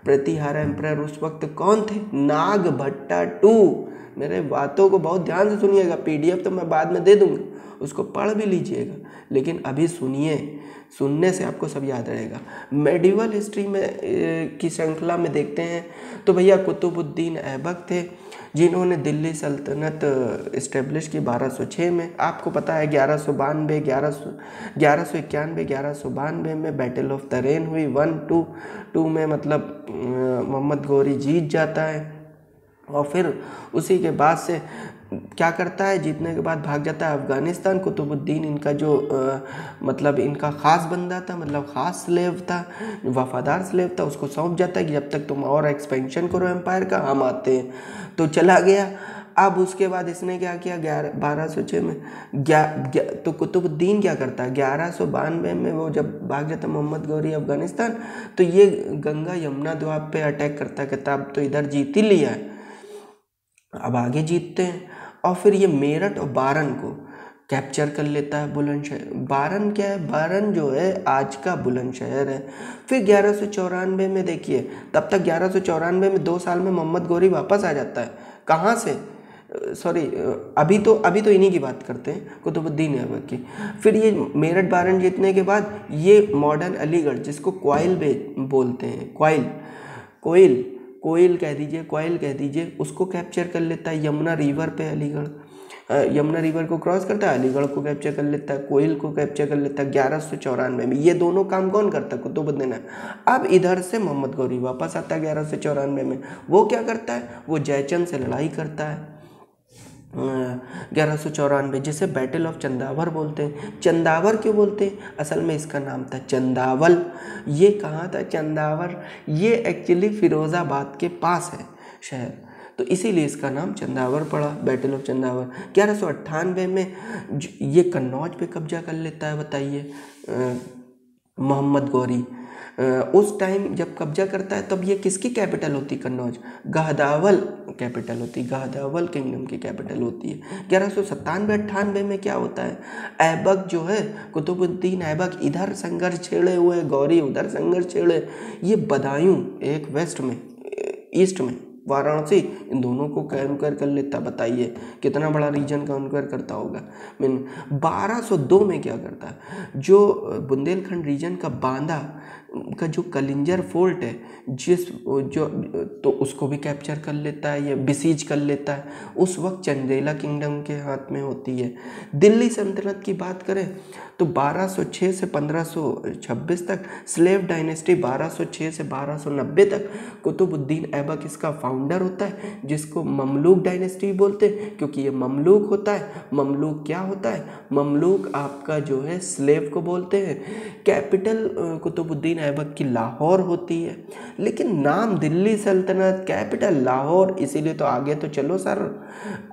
प्रतिहारा एम्परर उस वक्त कौन थे? नागभट्टा टू। मेरे बातों को बहुत ध्यान से सुनिएगा, PDF तो मैं बाद में दे दूंगा, उसको पढ़ भी लीजिएगा, लेकिन अभी सुनिए, सुनने से आपको सब याद रहेगा। मेडिवल हिस्ट्री में की श्रृंखला में देखते हैं तो भैया कुतुबुद्दीन ऐबक थे, जिन्होंने दिल्ली सल्तनत इस्टेब्लिश की 1206 में। आपको पता है 1192 में बैटल ऑफ तरेन हुई, 1-2 में, मतलब मोहम्मद गौरी जीत जाता है, और फिर उसी के बाद से क्या करता है? जीतने के बाद भाग जाता है अफ़गानिस्तान। कुतुबुद्दीन इनका जो मतलब इनका ख़ास बंदा था, मतलब ख़ास स्लेव था, वफादार स्लेव था, उसको सौंप जाता है कि जब तक तुम और एक्सपेंशन करो एम्पायर का, हम आते हैं। तो चला गया। अब उसके बाद इसने क्या किया? 1206 में तो कुतुबुद्दीन क्या करता है? 1192 में वो जब भाग जाता मोहम्मद गौरी अफ़गानिस्तान, तो ये गंगा यमुना द्वीप पे अटैक करता है, कहता अब तो इधर जीत ही लिया है, अब आगे जीतते हैं। और फिर ये मेरठ और बारन को कैप्चर कर लेता है, बुलंदशहर। बारन क्या है? बारन जो है आज का बुलंदशहर है। फिर 1194 में देखिए, तब तक 1194 में 2 साल में मोहम्मद गौरी वापस आ जाता है। कहाँ से? सॉरी, अभी तो इन्हीं की बात करते हैं, कुतुबुद्दीन ऐबक की। फिर ये मेरठ बारन जीतने के बाद ये मॉडर्न अलीगढ़, जिसको क्वाइल बोलते हैं, कोयल कह दीजिए, उसको कैप्चर कर लेता है। यमुना रिवर पे अलीगढ़, यमुना रिवर को क्रॉस करता है, अलीगढ़ को कैप्चर कर लेता है, कोयल को कैप्चर कर लेता है 1194 में। ये दोनों काम कौन करता है? कुतुबुद्दीन। अब इधर से मोहम्मद गौरी वापस आता है 1194 में। वो क्या करता है? वो जयचंद से लड़ाई करता है 1194, जिसे बैटल ऑफ चंदावर बोलते हैं। चंदावर क्यों बोलते हैं? असल में इसका नाम था चंदावल। ये कहाँ था चंदावर? ये एक्चुअली फिरोज़ाबाद के पास है शहर, तो इसीलिए इसका नाम चंदावर पड़ा, बैटल ऑफ चंदावर। 1198 में ये कन्नौज पे कब्जा कर लेता है, बताइए, मोहम्मद गौरी। उस टाइम जब कब्जा करता है तब ये किसकी कैपिटल होती? कन्नौज। गहदावल कैपिटल होती, गहदावल किंगडम की कैपिटल होती है। 1197-98 में क्या होता है? ऐबक जो है, कुतुबुद्दीन ऐबक इधर संघर्ष छेड़े हुए, गौरी उधर संघर्ष छेड़े। ये बदायूं एक वेस्ट में, ईस्ट में वाराणसी, इन दोनों को कन्क्वायर कर लेता। बताइए कितना बड़ा रीजन कन्क्वायर करता होगा। 1202 में क्या करता है? जो बुंदेलखंड रीजन का बांदा का जो कलिंजर फोर्ट है जो तो उसको भी कैप्चर कर लेता है या बिसीज कर लेता है, उस वक्त चंदेला किंगडम के हाथ में होती है। दिल्ली सल्तनत की बात करें तो 1206 से 1526 तक स्लेव डायनेस्टी, 1206 से 1290 तक कुतुबुद्दीन ऐबक इसका फाउंडर होता है, जिसको ममलूक डायनेस्टी बोलते हैं क्योंकि ये ममलूक होता है। ममलूक क्या होता है? ममलूक आपका जो है स्लेव को बोलते हैं। कैपिटल कुतुबुद्दीन ऐबक की लाहौर होती है, लेकिन नाम दिल्ली सल्तनत, कैपिटल लाहौर, इसीलिए तो आगे तो चलो सर,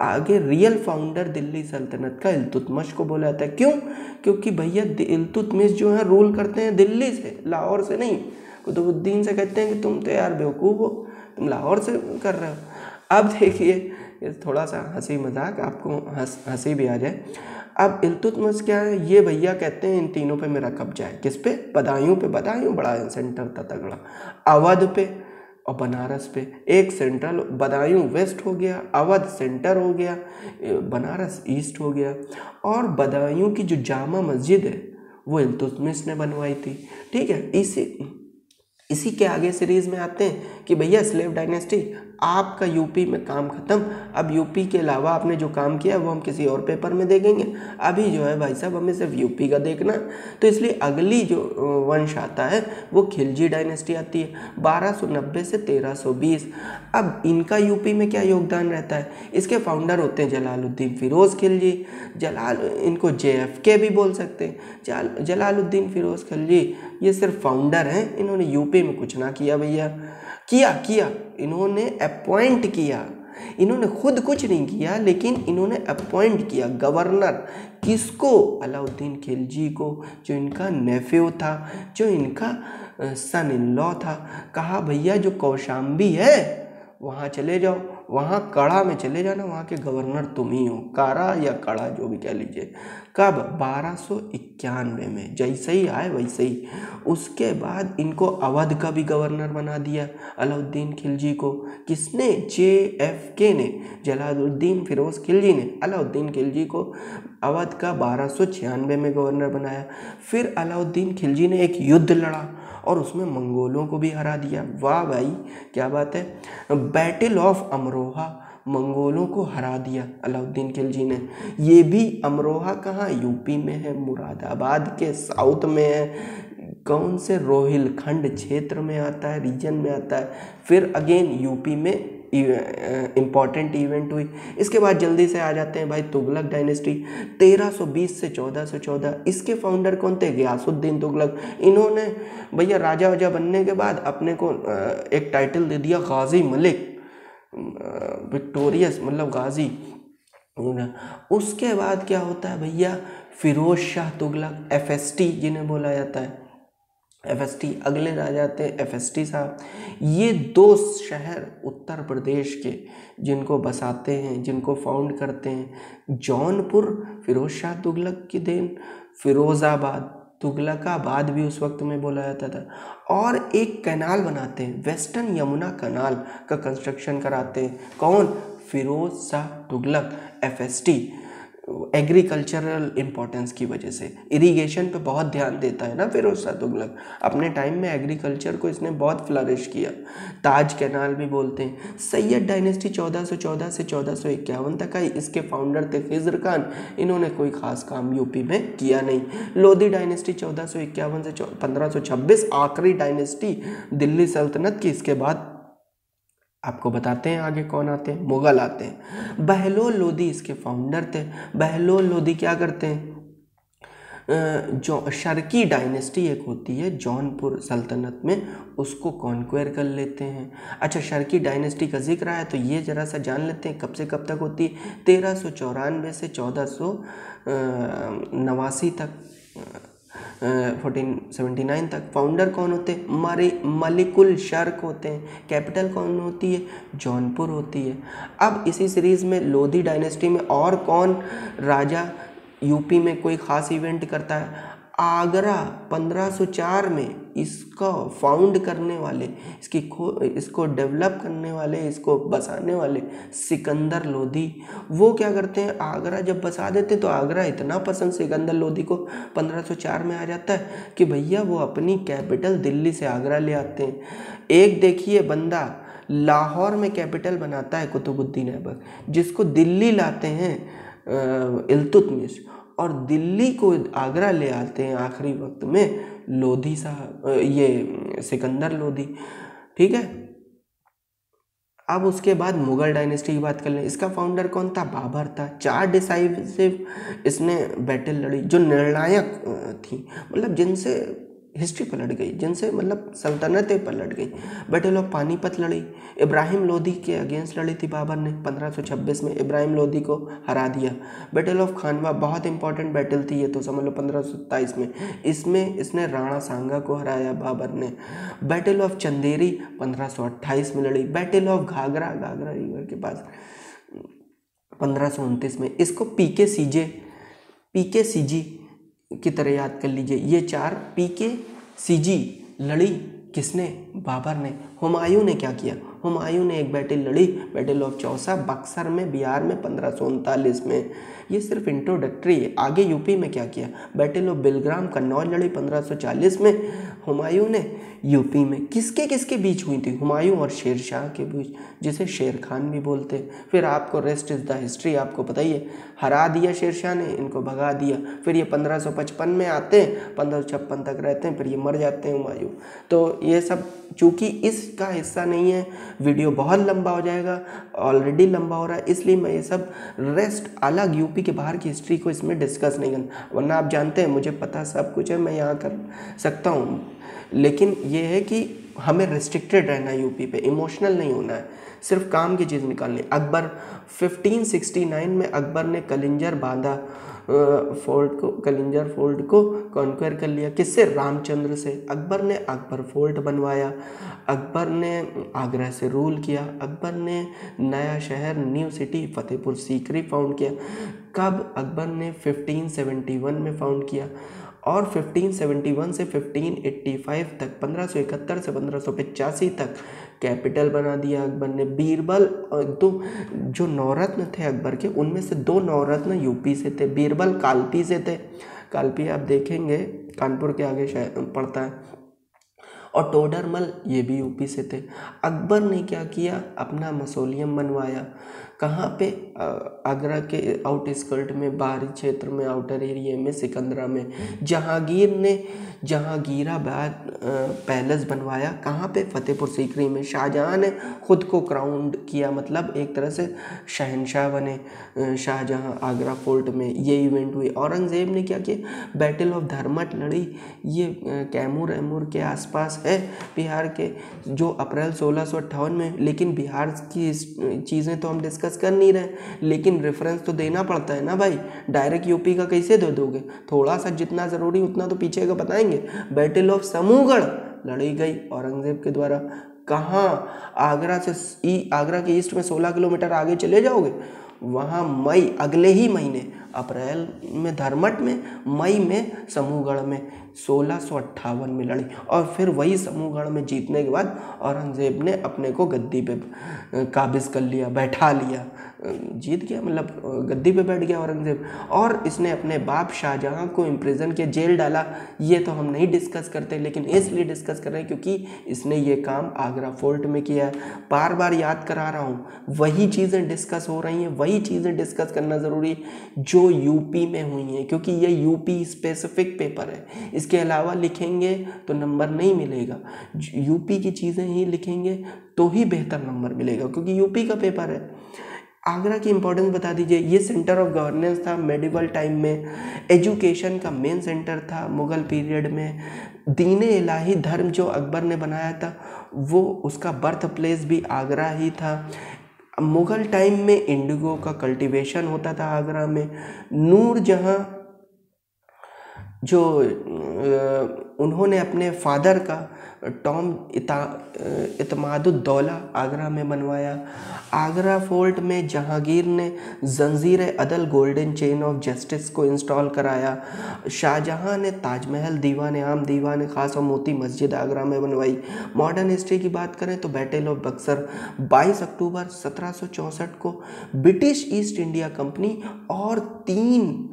आगे रियल फाउंडर दिल्ली सल्तनत का इल्तुतमिश को बोला जाता है। क्यों? क्योंकि भैया इल्तुतमिश जो है रूल करते हैं दिल्ली से, लाहौर से नहीं। कुतुबुद्दीन से कहते हैं कि तुम तो यार बेवकूफ़ हो, तुम लाहौर से कर रहे हो। अब देखिए थोड़ा सा हंसी मजाक, आपको हंसी भी आ जाए। अब इल्तुतमिश क्या है? ये भैया कहते हैं इन तीनों पे मेरा कब्जा है। किस पे? बदायूं पे। बदायूं बड़ा सेंटर था तगड़ा। अवध पे और बनारस पे। एक सेंट्रल, बदायूं वेस्ट हो गया, अवध सेंटर हो गया, बनारस ईस्ट हो गया। और बदायूं की जो जामा मस्जिद है वो इल्तुतमिश ने बनवाई थी। ठीक है, इसी के आगे सीरीज में आते हैं कि भैया स्लेव डायनेस्टी, आपका यूपी में काम खत्म। अब यूपी के अलावा आपने जो काम किया वो हम किसी और पेपर में देखेंगे, अभी जो है भाई साहब हमें सिर्फ यूपी का देखना। तो इसलिए अगली जो वंश आता है वो खिलजी डायनेस्टी आती है 1290 से 1320। अब इनका यूपी में क्या योगदान रहता है? इसके फाउंडर होते हैं जलालुद्दीन फिरोज़ खिलजी। इनको JFK भी बोल सकते हैं। जलालुद्दीन फिरोज़ खिलजी ये सिर्फ फाउंडर हैं, इन्होंने यूपी में कुछ ना किया भैया। किया इन्होंने अपॉइंट किया, इन्होंने खुद कुछ नहीं किया, लेकिन इन्होंने अपॉइंट किया गवर्नर। किसको? अलाउद्दीन खिलजी को, जो इनका नेफ्यू था, जो इनका सन इन लॉ था। कहा भैया जो कौशाम्बी है वहाँ चले जाओ, वहाँ कड़ा में चले जाना, वहाँ के गवर्नर तुम ही हो। कारा या कड़ा जो भी कह लीजिए। कब? 1291 में, जैसे ही आए वैसे ही। उसके बाद इनको अवध का भी गवर्नर बना दिया अलाउद्दीन खिलजी को। किसने? JFK ने, जलालुद्दीन फिरोज़ खिलजी ने अलाउद्दीन खिलजी को अवध का 1296 में गवर्नर बनाया। फिर अलाउद्दीन खिलजी ने एक युद्ध लड़ा और उसमें मंगोलों को भी हरा दिया। वाह भाई क्या बात है। बैटल ऑफ अमरोहा, मंगोलों को हरा दिया अलाउद्दीन खिलजी ने। ये भी अमरोहा कहाँ? यूपी में है, मुरादाबाद के साउथ में है। कौन से? रोहिलखंड क्षेत्र में आता है, रीजन में आता है। फिर अगेन यूपी में इम्पॉर्टेंट इवेंट हुई। इसके बाद जल्दी से आ जाते हैं भाई तुगलक डायनेस्टी 1320 से 1414। इसके फाउंडर कौन थे? गयासुद्दीन तुगलक। इन्होंने भैया राजा वाजा बनने के बाद अपने को एक टाइटल दे दिया गाजी मलिक, विक्टोरियस मतलब गाजी। उसके बाद क्या होता है भैया? फिरोज शाह तुगलक, FST जिन्हें बोला जाता है। FST अगले राजा आते हैं FST साहब। ये 2 शहर उत्तर प्रदेश के जिनको बसाते हैं, जिनको फाउंड करते हैं। जौनपुर फिरोज शाह तुगलक की देन, फिरोज़ाबाद तुगलकाबाद भी उस वक्त में बोला जाता था। और एक कैनाल बनाते हैं, वेस्टर्न यमुना कैनाल का कंस्ट्रक्शन कराते हैं। कौन? Firoz Shah Tughlaq, FST। Agricultural importance की वजह से इरिगेशन पे बहुत ध्यान देता है ना फिरोज शाह तुगलक। अपने टाइम में एग्रीकल्चर को इसने बहुत फ्लरिश किया। ताज कैनाल भी बोलते हैं। सैयद डायनेस्टी 1414 से 1451 तक आई। इसके फाउंडर थे खिज़्र खान। इन्होंने कोई ख़ास काम यूपी में किया नहीं। लोधी डायनेस्टी 1451 से 1526 आखिरी डायनेस्टी दिल्ली सल्तनत की। इसके बाद आपको बताते हैं आगे कौन आते हैं। मुग़ल आते हैं। बहलोल लोधी इसके फाउंडर थे। बहलोल लोधी क्या करते हैं? जो शर्की डायनेस्टी एक होती है जौनपुर सल्तनत में, उसको कॉन्क्वेयर कर लेते हैं। अच्छा, शर्की डायनेस्टी का जिक्र आया तो ये ज़रा सा जान लेते हैं कब से कब तक होती है। 1394 से 1489 तक, 1479 तक। फाउंडर कौन होते हैं? मलिकुल शर्क होते हैं। कैपिटल कौन होती है? जौनपुर होती है। अब इसी सीरीज़ में लोधी डायनेस्टी में और कौन राजा यूपी में कोई ख़ास इवेंट करता है? आगरा 1504 में इसका फाउंड करने वाले, इसको डेवलप करने वाले, इसको बसाने वाले सिकंदर लोधी, वो क्या करते हैं, आगरा जब बसा देते तो आगरा इतना पसंद सिकंदर लोधी को 1504 में आ जाता है कि भैया वो अपनी कैपिटल दिल्ली से आगरा ले आते हैं। एक देखिए बंदा लाहौर में कैपिटल बनाता है कुतुबुद्दीन ऐबक, जिसको दिल्ली लाते हैं इल्तुतमिश, और दिल्ली को आगरा ले आते हैं आखिरी वक्त में लोधी साहब, ये सिकंदर लोधी। ठीक है, अब उसके बाद मुगल डायनेस्टी की बात कर लें। इसका फाउंडर कौन था? बाबर था। 4 डिसाइसिव इसने बैटल लड़ी जो निर्णायक थी, मतलब जिनसे हिस्ट्री पलट गई, जिनसे मतलब सल्तनतें पलट गई। बैटल ऑफ पानीपत लड़ी, इब्राहिम लोधी के अगेंस्ट लड़ी थी बाबर ने, 1526 में इब्राहिम लोधी को हरा दिया। बैटल ऑफ खानवा बहुत इंपॉर्टेंट बैटल थी ये तो, समझ लो 1527 में, इसमें इसने राणा सांगा को हराया बाबर ने। बैटल ऑफ चंदेरी 1528 में लड़ी। बैटल ऑफ घाघरा रिवर के पास 1529 में। इसको पीके सीजी की तरह याद कर लीजिए। ये 4 पीके सीजी लड़ी किसने? बाबर ने। हुमायूं ने क्या किया? हुमायूं ने एक बैटल लड़ी, बैटल ऑफ चौसा, बक्सर में, बिहार में 1539 में। ये सिर्फ इंट्रोडक्टरी है। आगे यूपी में क्या किया? बैटल ऑफ बिलग्राम कन्नौज लड़ी 1540 में हुमायूं ने। यूपी में किसके बीच हुई थी? हुमायूं और शेरशाह के बीच, जिसे शेर खान भी बोलते हैं। फिर आपको रेस्ट इज़ द हिस्ट्री, आपको पता ही है, हरा दिया शेरशाह ने, इनको भगा दिया। फिर ये 1555 में आते हैं, 1556 तक रहते हैं, फिर ये मर जाते हैं हुमायूं। तो ये सब चूँकि इसका हिस्सा नहीं है, वीडियो बहुत लंबा हो जाएगा, ऑलरेडी लंबा हो रहा है, इसलिए मैं ये सब रेस्ट अलग यूपी के बाहर की हिस्ट्री को इसमें डिस्कस नहीं करना। वरना आप जानते हैं मुझे पता सब कुछ है, मैं यहाँ कर सकता हूँ, लेकिन ये है कि हमें रिस्ट्रिक्टेड रहना है यूपी पे, इमोशनल नहीं होना है, सिर्फ काम की चीज़ निकालनी। अकबर 1569 में अकबर ने कलिंजर बांधा कलिंजर फोर्ट को कॉन्क्वेर कर लिया। किससे? रामचंद्र से। अकबर ने अकबर फोर्ट बनवाया, अकबर ने आगरा से रूल किया, अकबर ने नया शहर new city Fatehpur Sikri found किया। कब? अकबर ने 1571 में फाउंड किया, और 1571 से 1585 तक, 1571 से 1585 तक कैपिटल बना दिया अकबर ने। बीरबल, तो जो नवरत्न थे अकबर के, उनमें से 2 नवरत्न यूपी से थे। बीरबल कालपी से थे, कालपी आप देखेंगे कानपुर के आगे शायद पड़ता है, और टोडरमल ये भी यूपी से थे। अकबर ने क्या किया? अपना मसोलियम बनवाया। कहाँ पे? आगरा के आउट स्कर्ट में, बाहरी क्षेत्र में, आउटर एरिया में, सिकंदरा में। जहांगीर ने जहांगीराबाद पैलेस बनवाया। कहाँ पे? फतेहपुर सीकरी में। शाहजहां ने खुद को क्राउन किया, मतलब एक तरह से शहनशाह बने शाहजहां आगरा फोर्ट में। ये इवेंट हुई। औरंगज़ेब ने क्या किया? बैटल ऑफ धर्मट लड़ी, ये कैमूर एमूर के आसपास है बिहार के, जो अप्रैल 1658 में। लेकिन बिहार की चीज़ें तो हम डिस्कस कर नहीं रहे, लेकिन रेफरेंस तो देना पड़ता है ना भाई, डायरेक्ट यूपी का कैसे दे दोगे? थोड़ा सा जितना ज़रूरी उतना तो पीछे का बताएंगे। बैटल ऑफ समूहगढ़ लड़ी गई औरंगज़ेब के द्वारा। कहाँ? आगरा के ईस्ट में 16 किलोमीटर आगे चले जाओगे, वहाँ मई, अगले ही महीने, अप्रैल में धर्मट में, मई में समूहगढ़ में 1658 में लड़ी। और फिर वही समूहगढ़ में जीतने के बाद औरंगज़ेब ने अपने को गद्दी पे काबिज़ कर लिया, बैठा लिया, जीत गया, मतलब गद्दी पे बैठ गया औरंगज़ेब। और इसने अपने बाप शाहजहां को इम्प्रिजन किया, जेल डाला। ये तो हम नहीं डिस्कस करते, लेकिन इसलिए डिस्कस कर रहे हैं क्योंकि इसने ये काम आगरा फोर्ट में किया है। बार बार याद करा रहा हूँ, वही चीज़ें डिस्कस हो रही हैं, वही चीज़ें डिस्कस करना ज़रूरी जो यूपी में हुई हैं, क्योंकि ये यूपी स्पेसिफिक पेपर है। इसके अलावा लिखेंगे तो नंबर नहीं मिलेगा, यूपी की चीज़ें ही लिखेंगे तो ही बेहतर नंबर मिलेगा, क्योंकि यूपी का पेपर है। आगरा की इंपॉर्टेंस बता दीजिए। ये सेंटर ऑफ गवर्नेंस था मेडिवल टाइम में, एजुकेशन का मेन सेंटर था मुग़ल पीरियड में। दीन इलाही धर्म जो अकबर ने बनाया था, वो उसका बर्थ प्लेस भी आगरा ही था। मुग़ल टाइम में इंडिगो का कल्टीवेशन होता था आगरा में। नूरजहाँ जो उन्होंने अपने फादर का टॉम इतमादुद्दौला आगरा में बनवाया। आगरा फोर्ट में जहांगीर ने जंजीर अदल गोल्डन चेन ऑफ जस्टिस को इंस्टॉल कराया। शाहजहां ने ताजमहल, दीवान आम, दीवान खास और मोती मस्जिद आगरा में बनवाई। मॉडर्न हिस्ट्री की बात करें तो बैटल ऑफ बक्सर 22 अक्टूबर 1764 को ब्रिटिश ईस्ट इंडिया कंपनी और तीन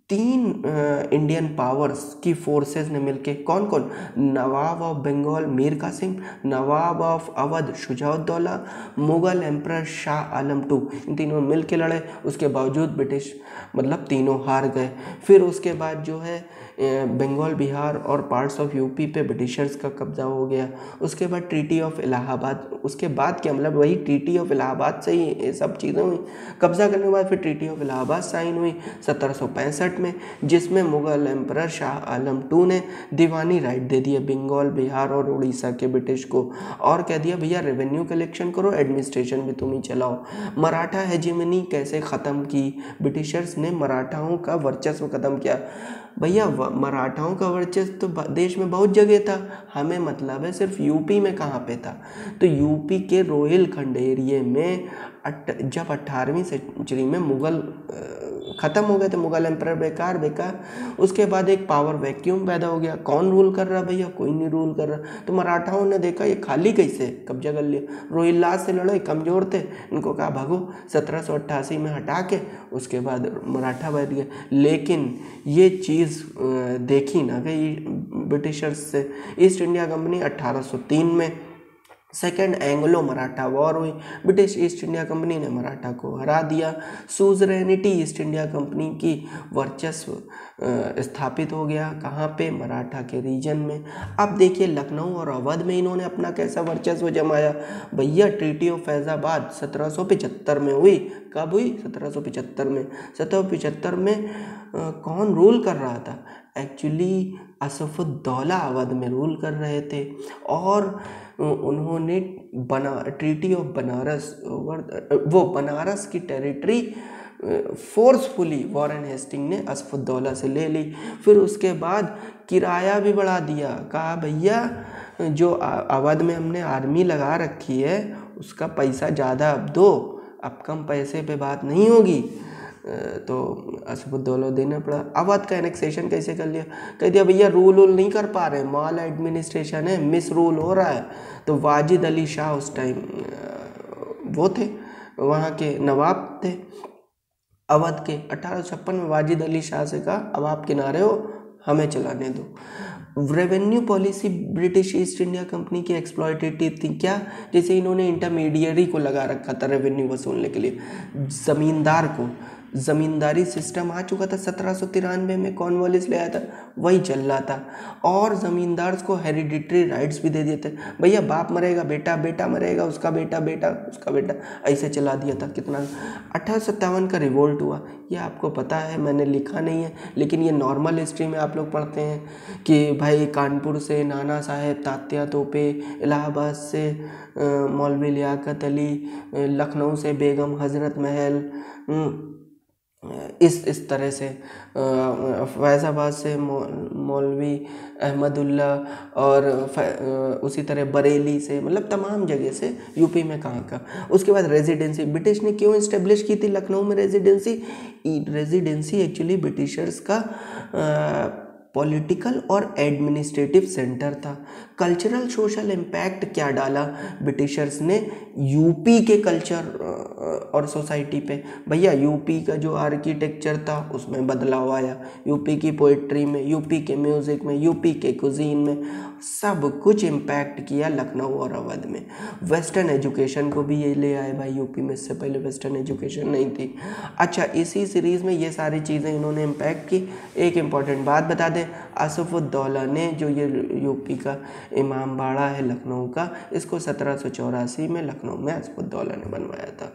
इंडियन पावर्स की फोर्सेस ने मिलके, कौन कौन, nawab of Bengal Mir Qasim, nawab of Awadh Shujauddaula, Mughal emperor Shah Alam two, इन तीनों मिल के लड़े। उसके बावजूद ब्रिटिश मतलब तीनों हार गए। फिर उसके बाद जो है बंगाल, बिहार और पार्ट्स ऑफ यूपी पे ब्रिटिशर्स का कब्जा हो गया। उसके बाद ट्रीटी ऑफ इलाहाबाद, उसके बाद क्या मतलब वही ट्रीटी ऑफ इलाहाबाद से ही ये सब चीज़ें हुई। कब्जा करने के बाद फिर ट्रीटी ऑफ इलाहाबाद साइन हुई 1765 में, जिसमें मुगल एम्परर शाह आलम टू ने दीवानी राइट दे दिए बंगाल, बिहार और उड़ीसा के ब्रिटिश को, और कह दिया भैया रेवेन्यू कलेक्शन करो, एडमिनिस्ट्रेशन भी तुम ही चलाओ। मराठा हेजिमनी कैसे ख़त्म की, ब्रिटिशर्स ने मराठाओं का वर्चस्व ख़त्म किया। भैया मराठाओं का वर्चस्व तो देश में बहुत जगह था, हमें मतलब है सिर्फ यूपी में कहाँ पे था। तो यूपी के रोहिलखंड एरिए में जब 18वीं सेंचुरी में मुगल ख़त्म हो गए थे, मुगल एम्परर बेकार, उसके बाद एक पावर वैक्यूम पैदा हो गया। कौन रूल कर रहा भैया, कोई नहीं रूल कर रहा। तो मराठाओं ने देखा ये खाली कैसे, कब्जा कर लिया। रोहिल्ला से लड़े, कमज़ोर थे, इनको कहा भागो, 1788 में हटा के उसके बाद मराठा बैठ गए। लेकिन ये चीज़ देखी ना गई ब्रिटिशर्स से। ईस्ट इंडिया कंपनी 1803 में सेकेंड एंग्लो मराठा वॉर हुई, ब्रिटिश ईस्ट इंडिया कंपनी ने मराठा को हरा दिया। सूजरेनिटी ईस्ट इंडिया कंपनी की वर्चस्व स्थापित हो गया, कहाँ पे, मराठा के रीजन में। अब देखिए लखनऊ और अवध में इन्होंने अपना कैसा वर्चस्व जमाया। भैया ट्रीटी ऑफ फैजाबाद 1775 में हुई। कब हुई, 1775 में। 1775 में कौन रूल कर रहा था, एक्चुअली असफुद्दौला अवध में रूल कर रहे थे, और उन्होंने ट्रीटी ऑफ बनारस, वो बनारस की टेरिटरी फोर्सफुली वॉरेन हेस्टिंग ने असफुद्दौला से ले ली। फिर उसके बाद किराया भी बढ़ा दिया, कहा भैया जो अवध में हमने आर्मी लगा रखी है उसका पैसा ज़्यादा अब दो, अब कम पैसे पे बात नहीं होगी। तो असफुद्दौला देना पड़ा। अवध का एनेक्सेशन कैसे कर लिया, कह दिया भैया रूल नहीं कर पा रहे, माल एडमिनिस्ट्रेशन है, मिस रूल हो रहा है। तो वाजिद अली शाह उस टाइम वो थे, वहाँ के नवाब थे अवध के। 1856 में वाजिद अली शाह से कहा अब आप किनारे हो, हमें चलाने दो। Revenue policy British east India company की एक्सप्लॉयटेटिव थी। क्या, जैसे इन्होंने इंटरमीडियरी को लगा रखा था रेवेन्यू वसूलने के लिए, ज़मींदार को, ज़मींदारी सिस्टम आ चुका था 1793 में, कॉर्नवालिस ले आया था, वही चल रहा था। और ज़मींदार को हेरिडिटरी राइट्स भी दे दिए थे, भैया बाप मरेगा बेटा, बेटा मरेगा उसका बेटा, बेटा उसका बेटा, ऐसे चला दिया था। कितना 1857 का रिवोल्ट हुआ, ये आपको पता है, मैंने लिखा नहीं है, लेकिन ये नॉर्मल हिस्ट्री में आप लोग पढ़ते हैं कि भाई कानपुर से नाना साहेब तात्या तोपे, इलाहाबाद से मौलवी लियाकत अली, लखनऊ से बेगम हज़रत महल, इस तरह से फैज़ाबाद से मौलवी अहमदुल्ला, और उसी तरह बरेली से, मतलब तमाम जगह से यूपी में कहाँ का। उसके बाद रेजिडेंसी, ब्रिटिश ने क्यों इस्टेब्लिश की थी लखनऊ में रेजिडेंसी? रेजिडेंसी एक्चुअली ब्रिटिशर्स का पॉलिटिकल और एडमिनिस्ट्रेटिव सेंटर था। कल्चरल सोशल इम्पैक्ट क्या डाला ब्रिटिशर्स ने यूपी के कल्चर और सोसाइटी पे? भैया यूपी का जो आर्किटेक्चर था उसमें बदलाव आया, यूपी की पोइट्री में, यूपी के म्यूज़िक में, यूपी के कुजीन में, सब कुछ इम्पैक्ट किया लखनऊ और अवध में। वेस्टर्न एजुकेशन को भी ये ले आए भाई यूपी में, इससे पहले वेस्टर्न एजुकेशन नहीं थी। अच्छा, इसी सीरीज़ में ये सारी चीज़ें इन्होंने इम्पैक्ट की। एक इम्पॉर्टेंट बात बता दें, असफुद्दौला ने जो ये यूपी का इमाम बाड़ा है लखनऊ का, इसको 1784 में लखनऊ में असफुद्दौला ने बनवाया था।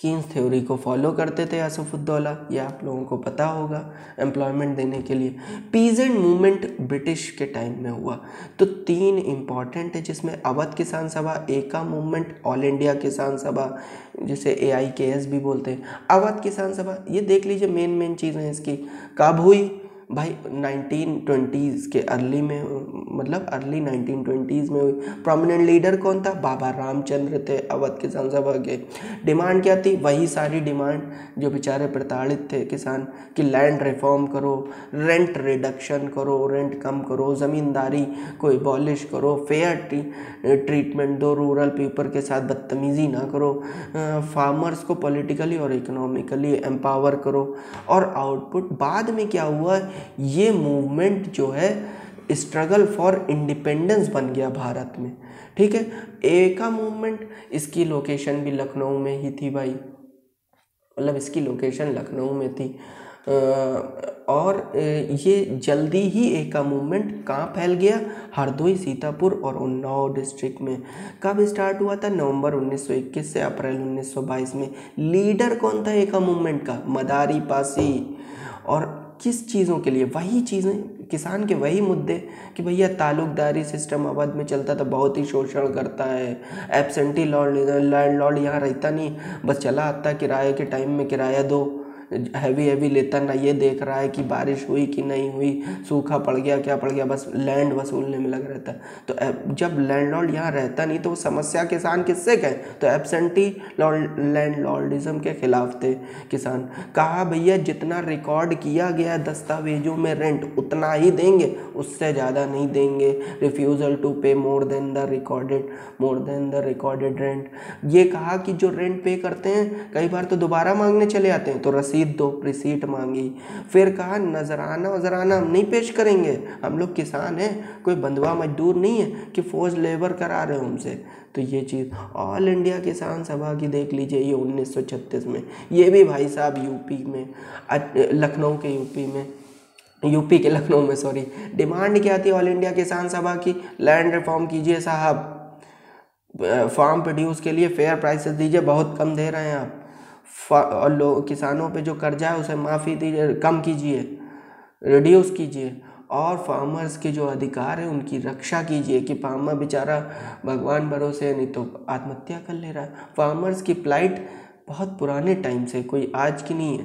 कीन्स थ्योरी को फॉलो करते थे असफुद्दौला, ये आप लोगों को पता होगा, एम्प्लॉयमेंट देने के लिए। पीजेंट मूवमेंट ब्रिटिश के टाइम में हुआ, तो 3 इम्पॉर्टेंट है, जिसमें अवध किसान सभा, एका मूवमेंट, ऑल इंडिया किसान सभा, जिसे AIKS भी बोलते हैं। अवध किसान सभा ये देख लीजिए, मेन चीज़ें इसकी कब हुई, भाई 1920s के अर्ली में, मतलब अर्ली 1920s में हुई। प्रोमिनेंट लीडर कौन था? बाबा रामचंद्र थे, अवध किसान सभा के। डिमांड क्या थी? वही सारी डिमांड जो बेचारे प्रताड़ित थे किसान, कि लैंड रिफॉर्म करो, रेंट रिडक्शन करो, रेंट कम करो, ज़मींदारी को एबॉलिश करो, फेयर ट्रीटमेंट दो, रूरल पीपल के साथ बदतमीज़ी ना करो, फार्मर्स को पॉलिटिकली और इकोनॉमिकली एम्पावर करो। और आउटपुट बाद में क्या हुआ, ये मूवमेंट जो है स्ट्रगल फॉर इंडिपेंडेंस बन गया भारत में। ठीक है, एका मूवमेंट, इसकी लोकेशन भी लखनऊ में ही थी भाई, मतलब इसकी लोकेशन लखनऊ में थी। और ये जल्दी ही एका मूवमेंट कहाँ फैल गया? हरदोई, सीतापुर और उन्नाव डिस्ट्रिक्ट में। कब स्टार्ट हुआ था? नवंबर 1921 से अप्रैल 1922 में। लीडर कौन था एका मूवमेंट का? मदारी पासी। और किस चीज़ों के लिए? वही चीज़ें, किसान के वही मुद्दे कि भैया तालुकदारी सिस्टम अवध में चलता था, बहुत ही शोषण करता है, एब्सेंटी लैंडलॉर्ड यहाँ रहता नहीं, बस चला आता किराए के टाइम में किराया दो, हैवी लेता ना ये देख रहा है कि बारिश हुई कि नहीं हुई, सूखा पड़ गया क्या पड़ गया, बस लैंड वसूलने में लग रहता है। तो जब लैंडलॉर्ड यहाँ रहता नहीं तो वो समस्या किसान किससे कहें? तो एब्सेंटी लैंडलॉर्डिज्म के खिलाफ थे किसान। कहा भैया जितना रिकॉर्ड किया गया दस्तावेजों में रेंट उतना ही देंगे, उससे ज़्यादा नहीं देंगे। रिफ्यूज़ल टू पे more than the recorded rent. ये कहा कि जो रेंट पे करते हैं कई बार तो दोबारा मांगने चले आते हैं, तो रसीद दो, रिसीट मांगी। फिर कहा नजराना हम नहीं पेश करेंगे, हम लोग किसान हैं, कोई बंधुआ मजदूर नहीं है कि फौज लेबर करा रहे हो हमसे। तो ये चीज़ ऑल इंडिया किसान सभा की देख लीजिए, ये 1936 में, ये भी भाई साहब यूपी में, लखनऊ के यूपी के लखनऊ में, सॉरी। डिमांड क्या थी ऑल इंडिया किसान सभा की? लैंड रिफॉर्म कीजिए साहब, फार्म प्रोड्यूस के लिए फेयर प्राइसेस दीजिए, बहुत कम दे रहे हैं आप, और किसानों पे जो कर्जा है उसे माफ़ी दीजिए, कम कीजिए, रिड्यूस कीजिए, और फार्मर्स के जो अधिकार है उनकी रक्षा कीजिए कि फार्मर बेचारा भगवान भरोसे नहीं तो आत्महत्या कर ले रहा है। फार्मर्स की प्लाइट बहुत पुराने टाइम से, कोई आज की नहीं है।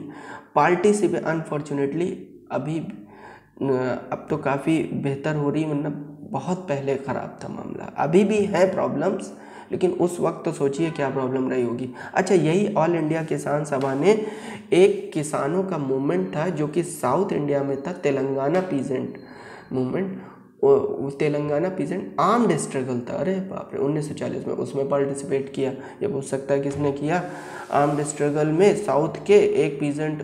पार्टी से भी अनफॉर्चुनेटली अभी अब तो काफ़ी बेहतर हो रही, वरना बहुत पहले ख़राब था मामला। अभी भी है प्रॉब्लम्स, लेकिन उस वक्त तो सोचिए क्या प्रॉब्लम रही होगी। अच्छा, यही ऑल इंडिया किसान सभा ने एक किसानों का मूवमेंट था जो कि साउथ इंडिया में था, Telangana peasant movement. Telangana peasant armed struggle था, अरे बाप रे, 1940 में, उसमें पार्टिसिपेट किया। ये पूछ सकता है किसने किया? आर्म्ड स्ट्रगल में साउथ के एक पीजेंट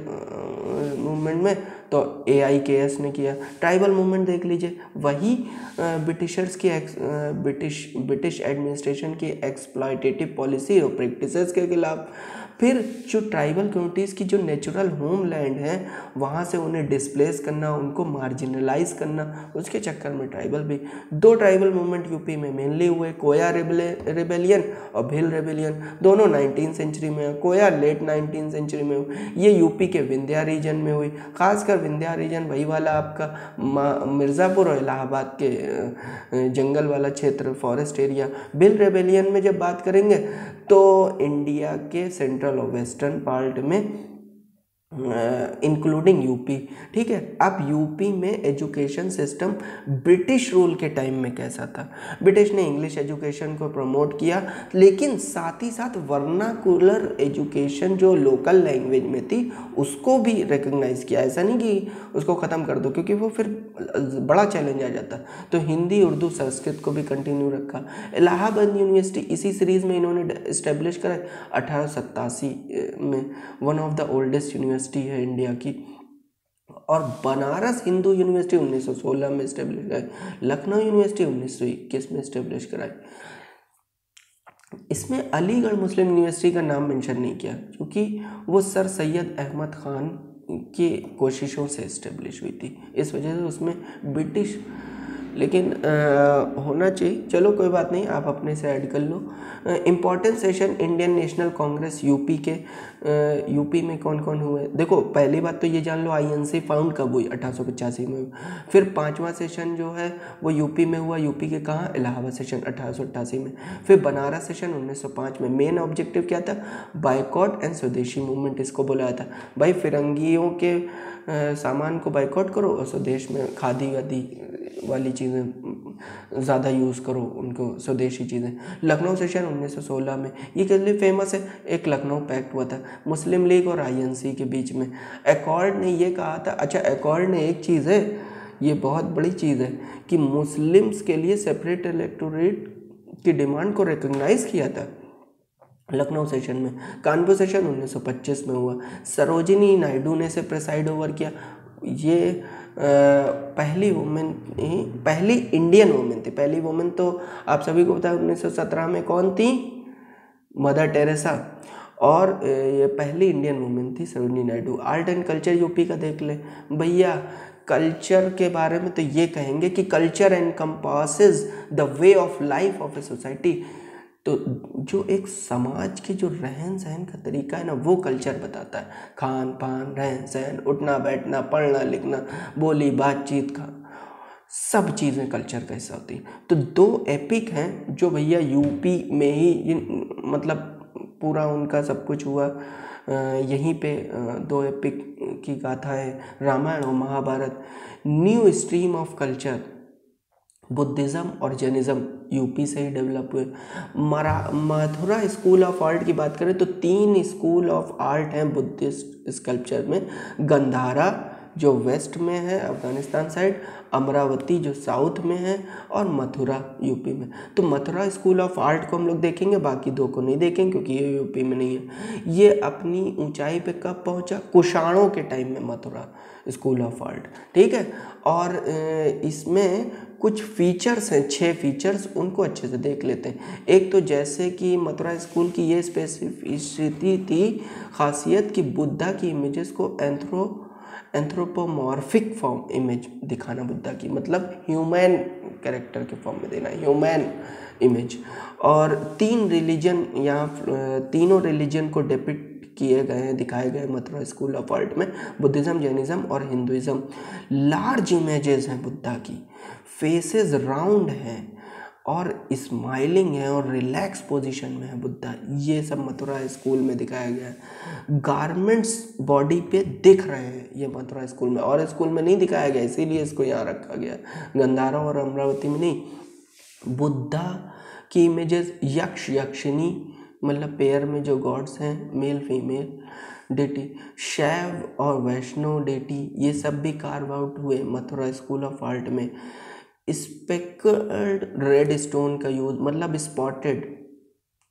मूवमेंट में तो AIKS ने किया। ट्राइबल मूवमेंट देख लीजिए, वही ब्रिटिशर्स की ब्रिटिश एडमिनिस्ट्रेशन की एक्सप्लॉयटेटिव पॉलिसी और प्रैक्टिसेस के खिलाफ। फिर जो ट्राइबल कम्युनिटीज़ की जो नेचुरल होमलैंड है वहाँ से उन्हें डिस्प्लेस करना, उनको मार्जिनलाइज करना, उसके चक्कर में ट्राइबल भी 2 ट्राइबल मूवमेंट यूपी में मेनली हुए, कोया रिबेलियन और भील रिबेलियन। दोनों 19th सेंचुरी में, कोया लेट 19th सेंचुरी में हुई। ये यूपी के विंध्या रीजन में हुई, खासकर विंध्या रीजन वही वाला आपका मिर्ज़ापुर और इलाहाबाद के जंगल वाला क्षेत्र, फॉरेस्ट एरिया। भील रिबेलियन में जब बात करेंगे तो इंडिया के सेंट्रल और वेस्टर्न पार्ट में इंक्लूडिंग यूपी। ठीक है, अब यूपी में एजुकेशन सिस्टम ब्रिटिश रूल के टाइम में कैसा था? ब्रिटिश ने इंग्लिश एजुकेशन को प्रमोट किया, लेकिन साथ ही साथ वर्नाकुलर एजुकेशन जो लोकल लैंग्वेज में थी उसको भी रिकग्नाइज किया। ऐसा नहीं कि उसको ख़त्म कर दो, क्योंकि वो फिर बड़ा चैलेंज आ जाता। तो हिंदी, उर्दू, संस्कृत को भी कंटिन्यू रखा। इलाहाबाद यूनिवर्सिटी इसी सीरीज़ में इन्होंने इस्टेब्लिश करा 1887 में, one of the oldest university है इंडिया की। और बनारस हिंदू यूनिवर्सिटी 1916 में इस्टेब्लिश कराई। लखनऊ यूनिवर्सिटी 1921 में इस्टेब्लिश कराई। इसमें अलीगढ़ मुस्लिम यूनिवर्सिटी का नाम मेंशन नहीं किया, क्योंकि वो सर सैयद अहमद ख़ान की कोशिशों से इस्टेब्लिश हुई थी, इस वजह से उसमें ब्रिटिश लेकिन होना चाहिए। चलो कोई बात नहीं, आप अपने से ऐड कर लो। Important session Indian National Congress UP के, यूपी में कौन कौन हुए। देखो पहली बात तो ये जान लो आईएनसी फाउंड कब हुई, 1885 में। फिर 5वां सेशन जो है वो यूपी में हुआ, यूपी के कहाँ, इलाहाबाद सेशन 1888 में। फिर बनारस सेशन 1905 में। मेन ऑब्जेक्टिव क्या था, बाइकॉट एंड स्वदेशी मूवमेंट इसको बुलाया था। भाई फिरंगियों के सामान को बाइकआउट करो और स्वदेश में खादी वादी वाली चीज़ें ज़्यादा यूज़ करो, उनको स्वदेशी चीज़ें। लखनऊ सेशन 1916 में, ये किस लिए फेमस है, एक लखनऊ पैक्ट हुआ था मुस्लिम लीग और आईएनसी के बीच में। एकॉर्ड ने ये कहा था, अच्छा एकॉर्ड ने एक चीज़ है, ये बहुत बड़ी चीज़ है कि मुस्लिम्स के लिए सेपरेट इलेक्टोरेट की डिमांड को रिकग्नाइज़ किया था लखनऊ सेशन में। कानपुर सेशन 1925 में हुआ। सरोजिनी नायडू ने इसे प्रेसाइड ओवर किया। ये पहली वुमेन, पहली इंडियन वुमेन थी। पहली वुमेन तो आप सभी को पता है 1917 में कौन थी, मदर टेरेसा। और ये पहली इंडियन वुमेन थी Sarojini Naidu. Art and culture UP का देख ले भैया। कल्चर के बारे में तो ये कहेंगे कि culture encompasses the way of life of a society. तो जो एक समाज के जो रहन सहन का तरीका है ना, वो कल्चर बताता है। खान पान, रहन सहन, उठना बैठना, पढ़ना लिखना, बोली बातचीत का, सब चीज़ें कल्चर का हिस्सा होती है। तो 2 एपिक हैं जो भैया यूपी में ही मतलब पूरा उनका सब कुछ हुआ यहीं पे। 2 एपिक की गाथा है, रामायण और Mahabharata. New stream of culture, Buddhism और जैनिज़्म यूपी से ही डेवलप हुए। मथुरा स्कूल ऑफ आर्ट की बात करें तो 3 स्कूल ऑफ आर्ट हैं बुद्धिस्ट स्कल्पचर में। गंधारा जो वेस्ट में है अफगानिस्तान साइड, अमरावती जो साउथ में है, और मथुरा यूपी में। तो मथुरा स्कूल ऑफ आर्ट को हम लोग देखेंगे, बाकी 2 को नहीं देखेंगे क्योंकि ये यूपी में नहीं है। ये अपनी ऊंचाई पे कब पहुंचा, कुषाणों के टाइम में मथुरा स्कूल ऑफ आर्ट, ठीक है। और इसमें कुछ फीचर्स हैं, 6 फीचर्स, उनको अच्छे से देख लेते हैं। एक तो जैसे कि मथुरा स्कूल की ये स्पेसिफिसिटी थी, खासियत कि बुद्धा की इमेजेस को एंथ्रोपोमॉर्फिक फॉर्म इमेज दिखाना, बुद्धा की मतलब ह्यूमन कैरेक्टर के फॉर्म में देना, ह्यूमन इमेज। और 3 रिलीजन, यहाँ तीनों रिलीजन को डिपिक्ट किए गए हैं, दिखाए गए मथुरा स्कूल ऑफ आर्ट में, बुद्धिज़्म, जैनिज़्म और हिंदुइज़्म। लार्ज इमेजेस हैं बुद्धा की, फेसेस राउंड हैं और स्माइलिंग है और रिलैक्स पोजीशन में है बुद्धा। ये सब मथुरा स्कूल में दिखाया गया है। गारमेंट्स बॉडी पे दिख रहे हैं ये मथुरा स्कूल में, और स्कूल में नहीं दिखाया गया, इसीलिए इसको यहाँ रखा गया, गंधारा और अमरावती में नहीं। बुद्धा की इमेजेस, यक्ष यक्षिनी मतलब पेयर में जो गॉड्स हैं, मेल फीमेल डेटी, शैव और वैष्णो डेटी, ये सब भी कार्व आउट हुए मथुरा स्कूल ऑफ आर्ट में। स्पेक्ड रेड स्टोन का यूज, मतलब स्पॉटेड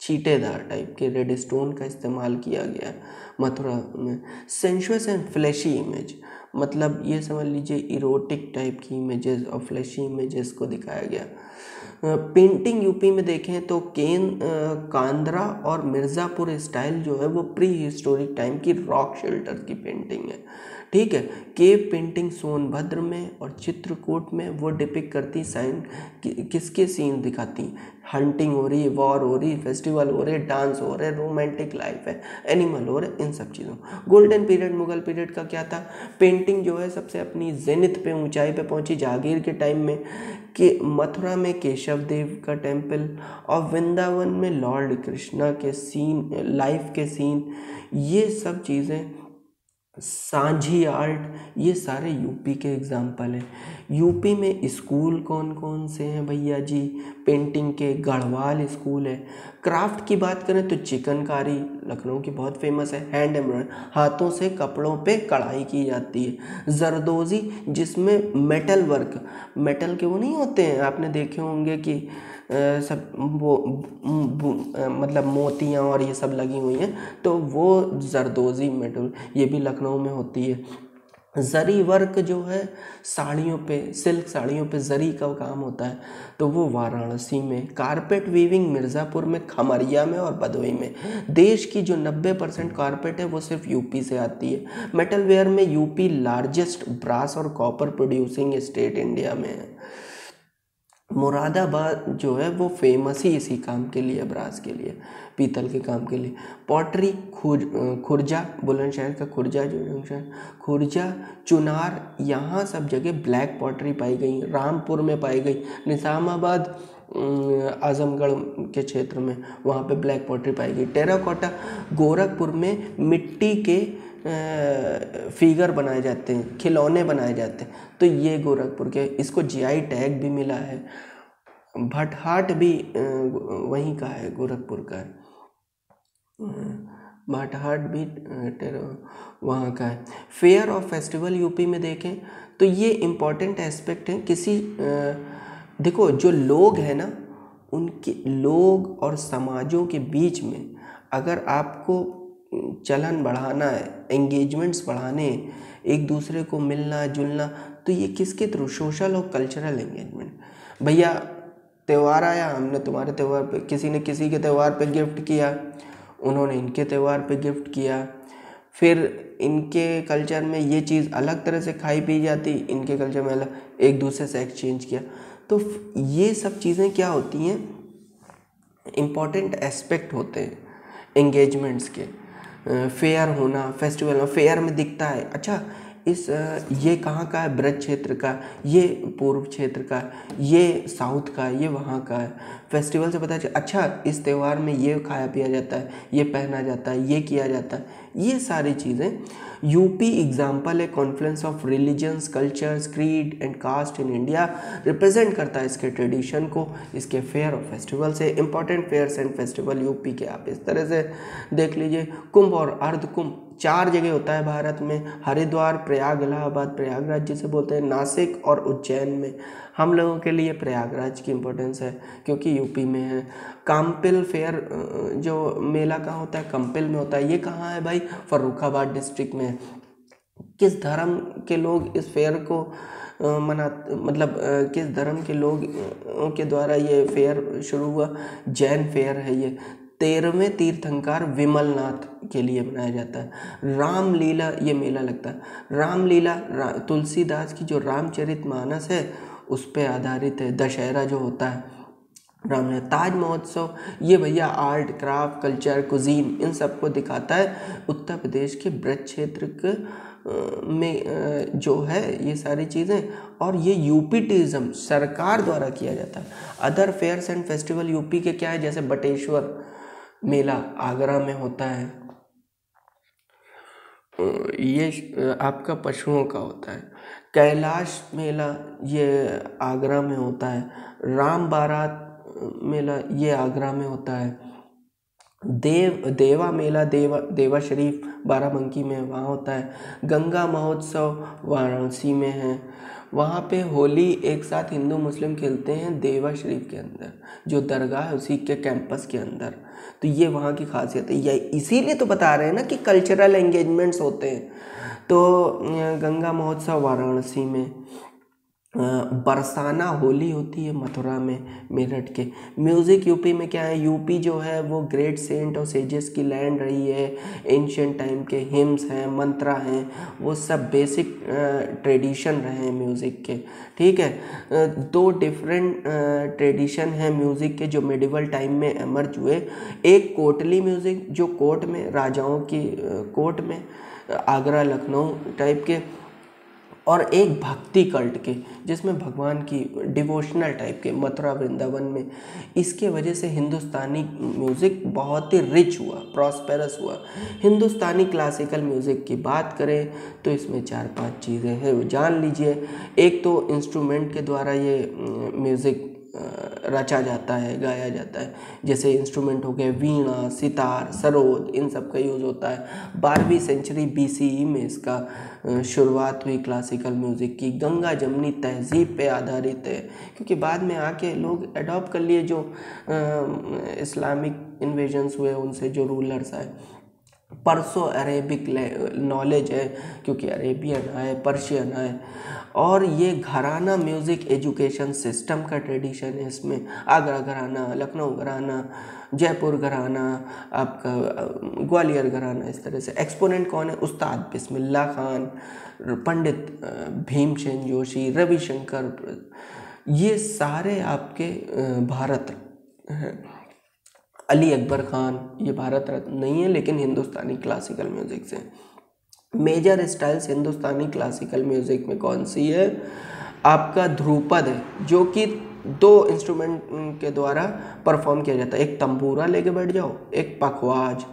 चीटेदार टाइप के रेड स्टोन का इस्तेमाल किया गया मथुरा में। सेंशुअस एंड फ्लैशी इमेज, मतलब ये समझ लीजिए इरोटिक टाइप की इमेजेस और फ्लैशी इमेजेस को दिखाया गया। पेंटिंग यूपी में देखें तो कांद्रा और मिर्ज़ापुर स्टाइल जो है वो प्री हिस्टोरिक टाइम की रॉक शेल्टर की पेंटिंग है, ठीक है। केव पेंटिंग सोनभद्र में और चित्रकूट में वो डिपिक्ट करती साइन किसके सीन दिखाती, हंटिंग हो रही है, वॉर हो रही है, फेस्टिवल हो रहे हैं, डांस हो रहे हैं, रोमांटिक लाइफ है, एनिमल हो रहे, इन सब चीज़ों। गोल्डन पीरियड मुगल पीरियड का क्या था, पेंटिंग जो है सबसे अपनी जेनिथ पे, ऊंचाई पे पहुंची जहांगीर के टाइम में, कि मथुरा में केशव देव का टेम्पल और वृंदावन में लॉर्ड कृष्णा के सीन, लाइफ के सीन, ये सब चीज़ें, सांझी आर्ट, ये सारे यूपी के एग्जाम्पल हैं। यूपी में स्कूल कौन कौन से हैं भैया जी, पेंटिंग के गढ़वाल स्कूल है। क्राफ्ट की बात करें तो चिकनकारी लखनऊ की बहुत फेमस है, हैंड एम्ब्रॉयडरी, हाथों से कपड़ों पे कढ़ाई की जाती है। जरदोजी जिसमें मेटल वर्क, मेटल के वो नहीं होते हैं, आपने देखे होंगे कि सब वो मतलब मोतियाँ और ये सब लगी हुई हैं, तो वो जरदोजी मेटल, ये भी लखनऊ में होती है। जरी वर्क जो है साड़ियों पे, सिल्क साड़ियों पे जरी का काम होता है, तो वो वाराणसी में। कारपेट वीविंग मिर्ज़ापुर में, खमरिया में और भदोई में। देश की जो 90% कारपेट है वो सिर्फ यूपी से आती है। मेटल वेयर में यूपी लार्जेस्ट ब्रास और कॉपर प्रोड्यूसिंग स्टेट इंडिया में है। मुरादाबाद जो है वो फेमस ही इसी काम के लिए, ब्रास के लिए, पीतल के काम के लिए। पॉटरी खुर्जा, बुलंदशहर का खुर्जा जो जंक्शन, खुर्जा, चुनार, यहाँ सब जगह ब्लैक पॉटरी पाई गई। रामपुर में पाई गई, निज़ामाबाद, आजमगढ़ के क्षेत्र में, वहाँ पे ब्लैक पॉटरी पाई गई। टेराकोटा, गोरखपुर में मिट्टी के फिगर बनाए जाते हैं, खिलौने बनाए जाते हैं, तो ये गोरखपुर के, इसको जीआई टैग भी मिला है। भटहाट भी वहीं का है, गोरखपुर का है। भटहाट भी वहाँ का है। फेयर और फेस्टिवल यूपी में देखें तो ये इम्पॉर्टेंट एस्पेक्ट है। किसी देखो जो लोग हैं ना, उनके लोग और समाजों के बीच में अगर आपको चलन बढ़ाना है, एंगेजमेंट्स बढ़ाने, एक दूसरे को मिलना जुलना, तो ये किसके थ्रू? सोशल और कल्चरल एंगेजमेंट। भैया त्यौहार आया, हमने तुम्हारे त्यौहार पे, किसी ने किसी के त्यौहार पे गिफ्ट किया, उन्होंने इनके त्यौहार पे गिफ्ट किया, फिर इनके कल्चर में ये चीज़ अलग तरह से खाई पी जाती, इनके कल्चर में अलग, एक दूसरे से एक्सचेंज किया। तो ये सब चीज़ें क्या होती हैं? इम्पॉर्टेंट एस्पेक्ट होते हैं एंगेजमेंट्स के। फेयर होना, फेस्टिवल, फेयर में दिखता है, अच्छा इस ये कहाँ का है? ब्रज क्षेत्र का, ये पूर्व क्षेत्र का, ये साउथ का, ये वहाँ का है। फेस्टिवल से पता चले, अच्छा इस त्यौहार में ये खाया पिया जाता है, ये पहना जाता है, ये किया जाता है, ये सारी चीज़ें। यूपी एग्जाम्पल है confluence of religions, cultures, creed and caste in India, represent करता है इसके ट्रेडिशन को, इसके फेयर और फेस्टिवल से। Important fairs and festival UP के आप इस तरह से देख लीजिए। कुंभ और अर्ध कुंभ 4 जगह होता है भारत में, हरिद्वार, प्रयाग, इलाहाबाद, प्रयागराज जिसे बोलते हैं, नासिक और उज्जैन में। हम लोगों के लिए प्रयागराज की इम्पोर्टेंस है क्योंकि यूपी में है। काम्पिल फेयर जो मेला कहाँ होता है? कंपिल में होता है। ये कहाँ है भाई? फर्रुखाबाद डिस्ट्रिक्ट में। किस धर्म के लोग इस फेयर को किस धर्म के लोग के द्वारा ये फेयर शुरू हुआ? जैन फेयर है ये। 13वें तीर्थंकर विमलनाथ के लिए बनाया जाता है। रामलीला ये मेला लगता है। रामलीला तुलसीदास की जो रामचरितमानस है उस पे आधारित है। दशहरा जो होता है रामलीला। ताज महोत्सव ये भैया आर्ट, क्राफ्ट, कल्चर, कुजीन इन सब को दिखाता है। उत्तर प्रदेश के ब्रज क्षेत्र के में जो है ये सारी चीज़ें, और ये यूपी टूरिज्म सरकार द्वारा किया जाता है। Other fairs and festival UP के क्या है? जैसे बटेश्वर मेला आगरा में होता है, ये आपका पशुओं का होता है। कैलाश मेला ये आगरा में होता है। राम बारात मेला ये आगरा में होता है। देवा मेला देवा शरीफ बाराबंकी में वहाँ होता है। गंगा महोत्सव वाराणसी में है। वहाँ पे होली एक साथ हिंदू मुस्लिम खेलते हैं देवा शरीफ के अंदर, जो दरगाह है उसी के कैंपस के अंदर। तो ये वहाँ की खासियत है। ये इसीलिए तो बता रहे हैं ना कि कल्चरल एंगेजमेंट्स होते हैं। तो गंगा महोत्सव वाराणसी में, बरसाना होली होती है मथुरा में, मेरठ के। म्यूज़िक यूपी में क्या है? यूपी जो है वो ग्रेट सेंट और सेजेस की लैंड रही है। एंशिएंट टाइम के हिम्स हैं, मंत्रा हैं, वो सब बेसिक ट्रेडिशन रहे हैं म्यूज़िक के। ठीक है, 2 डिफरेंट ट्रेडिशन हैं म्यूज़िक के जो मेडिवल टाइम में एमर्ज हुए। एक कोटली म्यूज़िक जो कोर्ट में, राजाओं की कोर्ट में, आगरा लखनऊ टाइप के, और एक भक्ति कल्ट के जिसमें भगवान की डिवोशनल टाइप के, मथुरा वृंदावन में। इसके वजह से हिंदुस्तानी म्यूज़िक बहुत ही रिच हुआ, प्रॉस्पेरस हुआ। हिंदुस्तानी क्लासिकल म्यूज़िक की बात करें तो इसमें 4-5 चीज़ें हैं, वो जान लीजिए। एक तो इंस्ट्रूमेंट के द्वारा ये म्यूज़िक रचा जाता है, गाया जाता है। जैसे इंस्ट्रूमेंट हो गए वीणा, सितार, सरोद, इन सब का यूज़ होता है। 12वीं सेंचुरी BCE में इसका शुरुआत हुई क्लासिकल म्यूज़िक की। गंगा जमनी तहजीब पे आधारित है, क्योंकि बाद में आके लोग अडॉप्ट कर लिए जो इस्लामिक इन्वेजन्स हुए उनसे, जो रूलर्स आए। परसो अरेबिक नॉलेज है क्योंकि अरेबियन आए, पर्शियन आए। और ये घराना म्यूज़िक एजुकेशन सिस्टम का ट्रेडिशन है इसमें। आगरा घराना, लखनऊ घराना, जयपुर घराना, आपका ग्वालियर घराना, इस तरह से। एक्सपोनेंट कौन है? उस्ताद बिस्मिल्लाह खान, पंडित भीमसेन जोशी, रविशंकर, ये सारे आपके भारत हैं। अली अकबर खान ये भारत रत्न नहीं है, लेकिन हिंदुस्तानी क्लासिकल म्यूज़िक से। मेजर स्टाइल्स हिंदुस्तानी क्लासिकल म्यूज़िक में कौन सी है? आपका ध्रुपद है, जो कि 2 इंस्ट्रूमेंट के द्वारा परफॉर्म किया जाता है। एक तंबूरा लेके बैठ जाओ, एक पखवाज।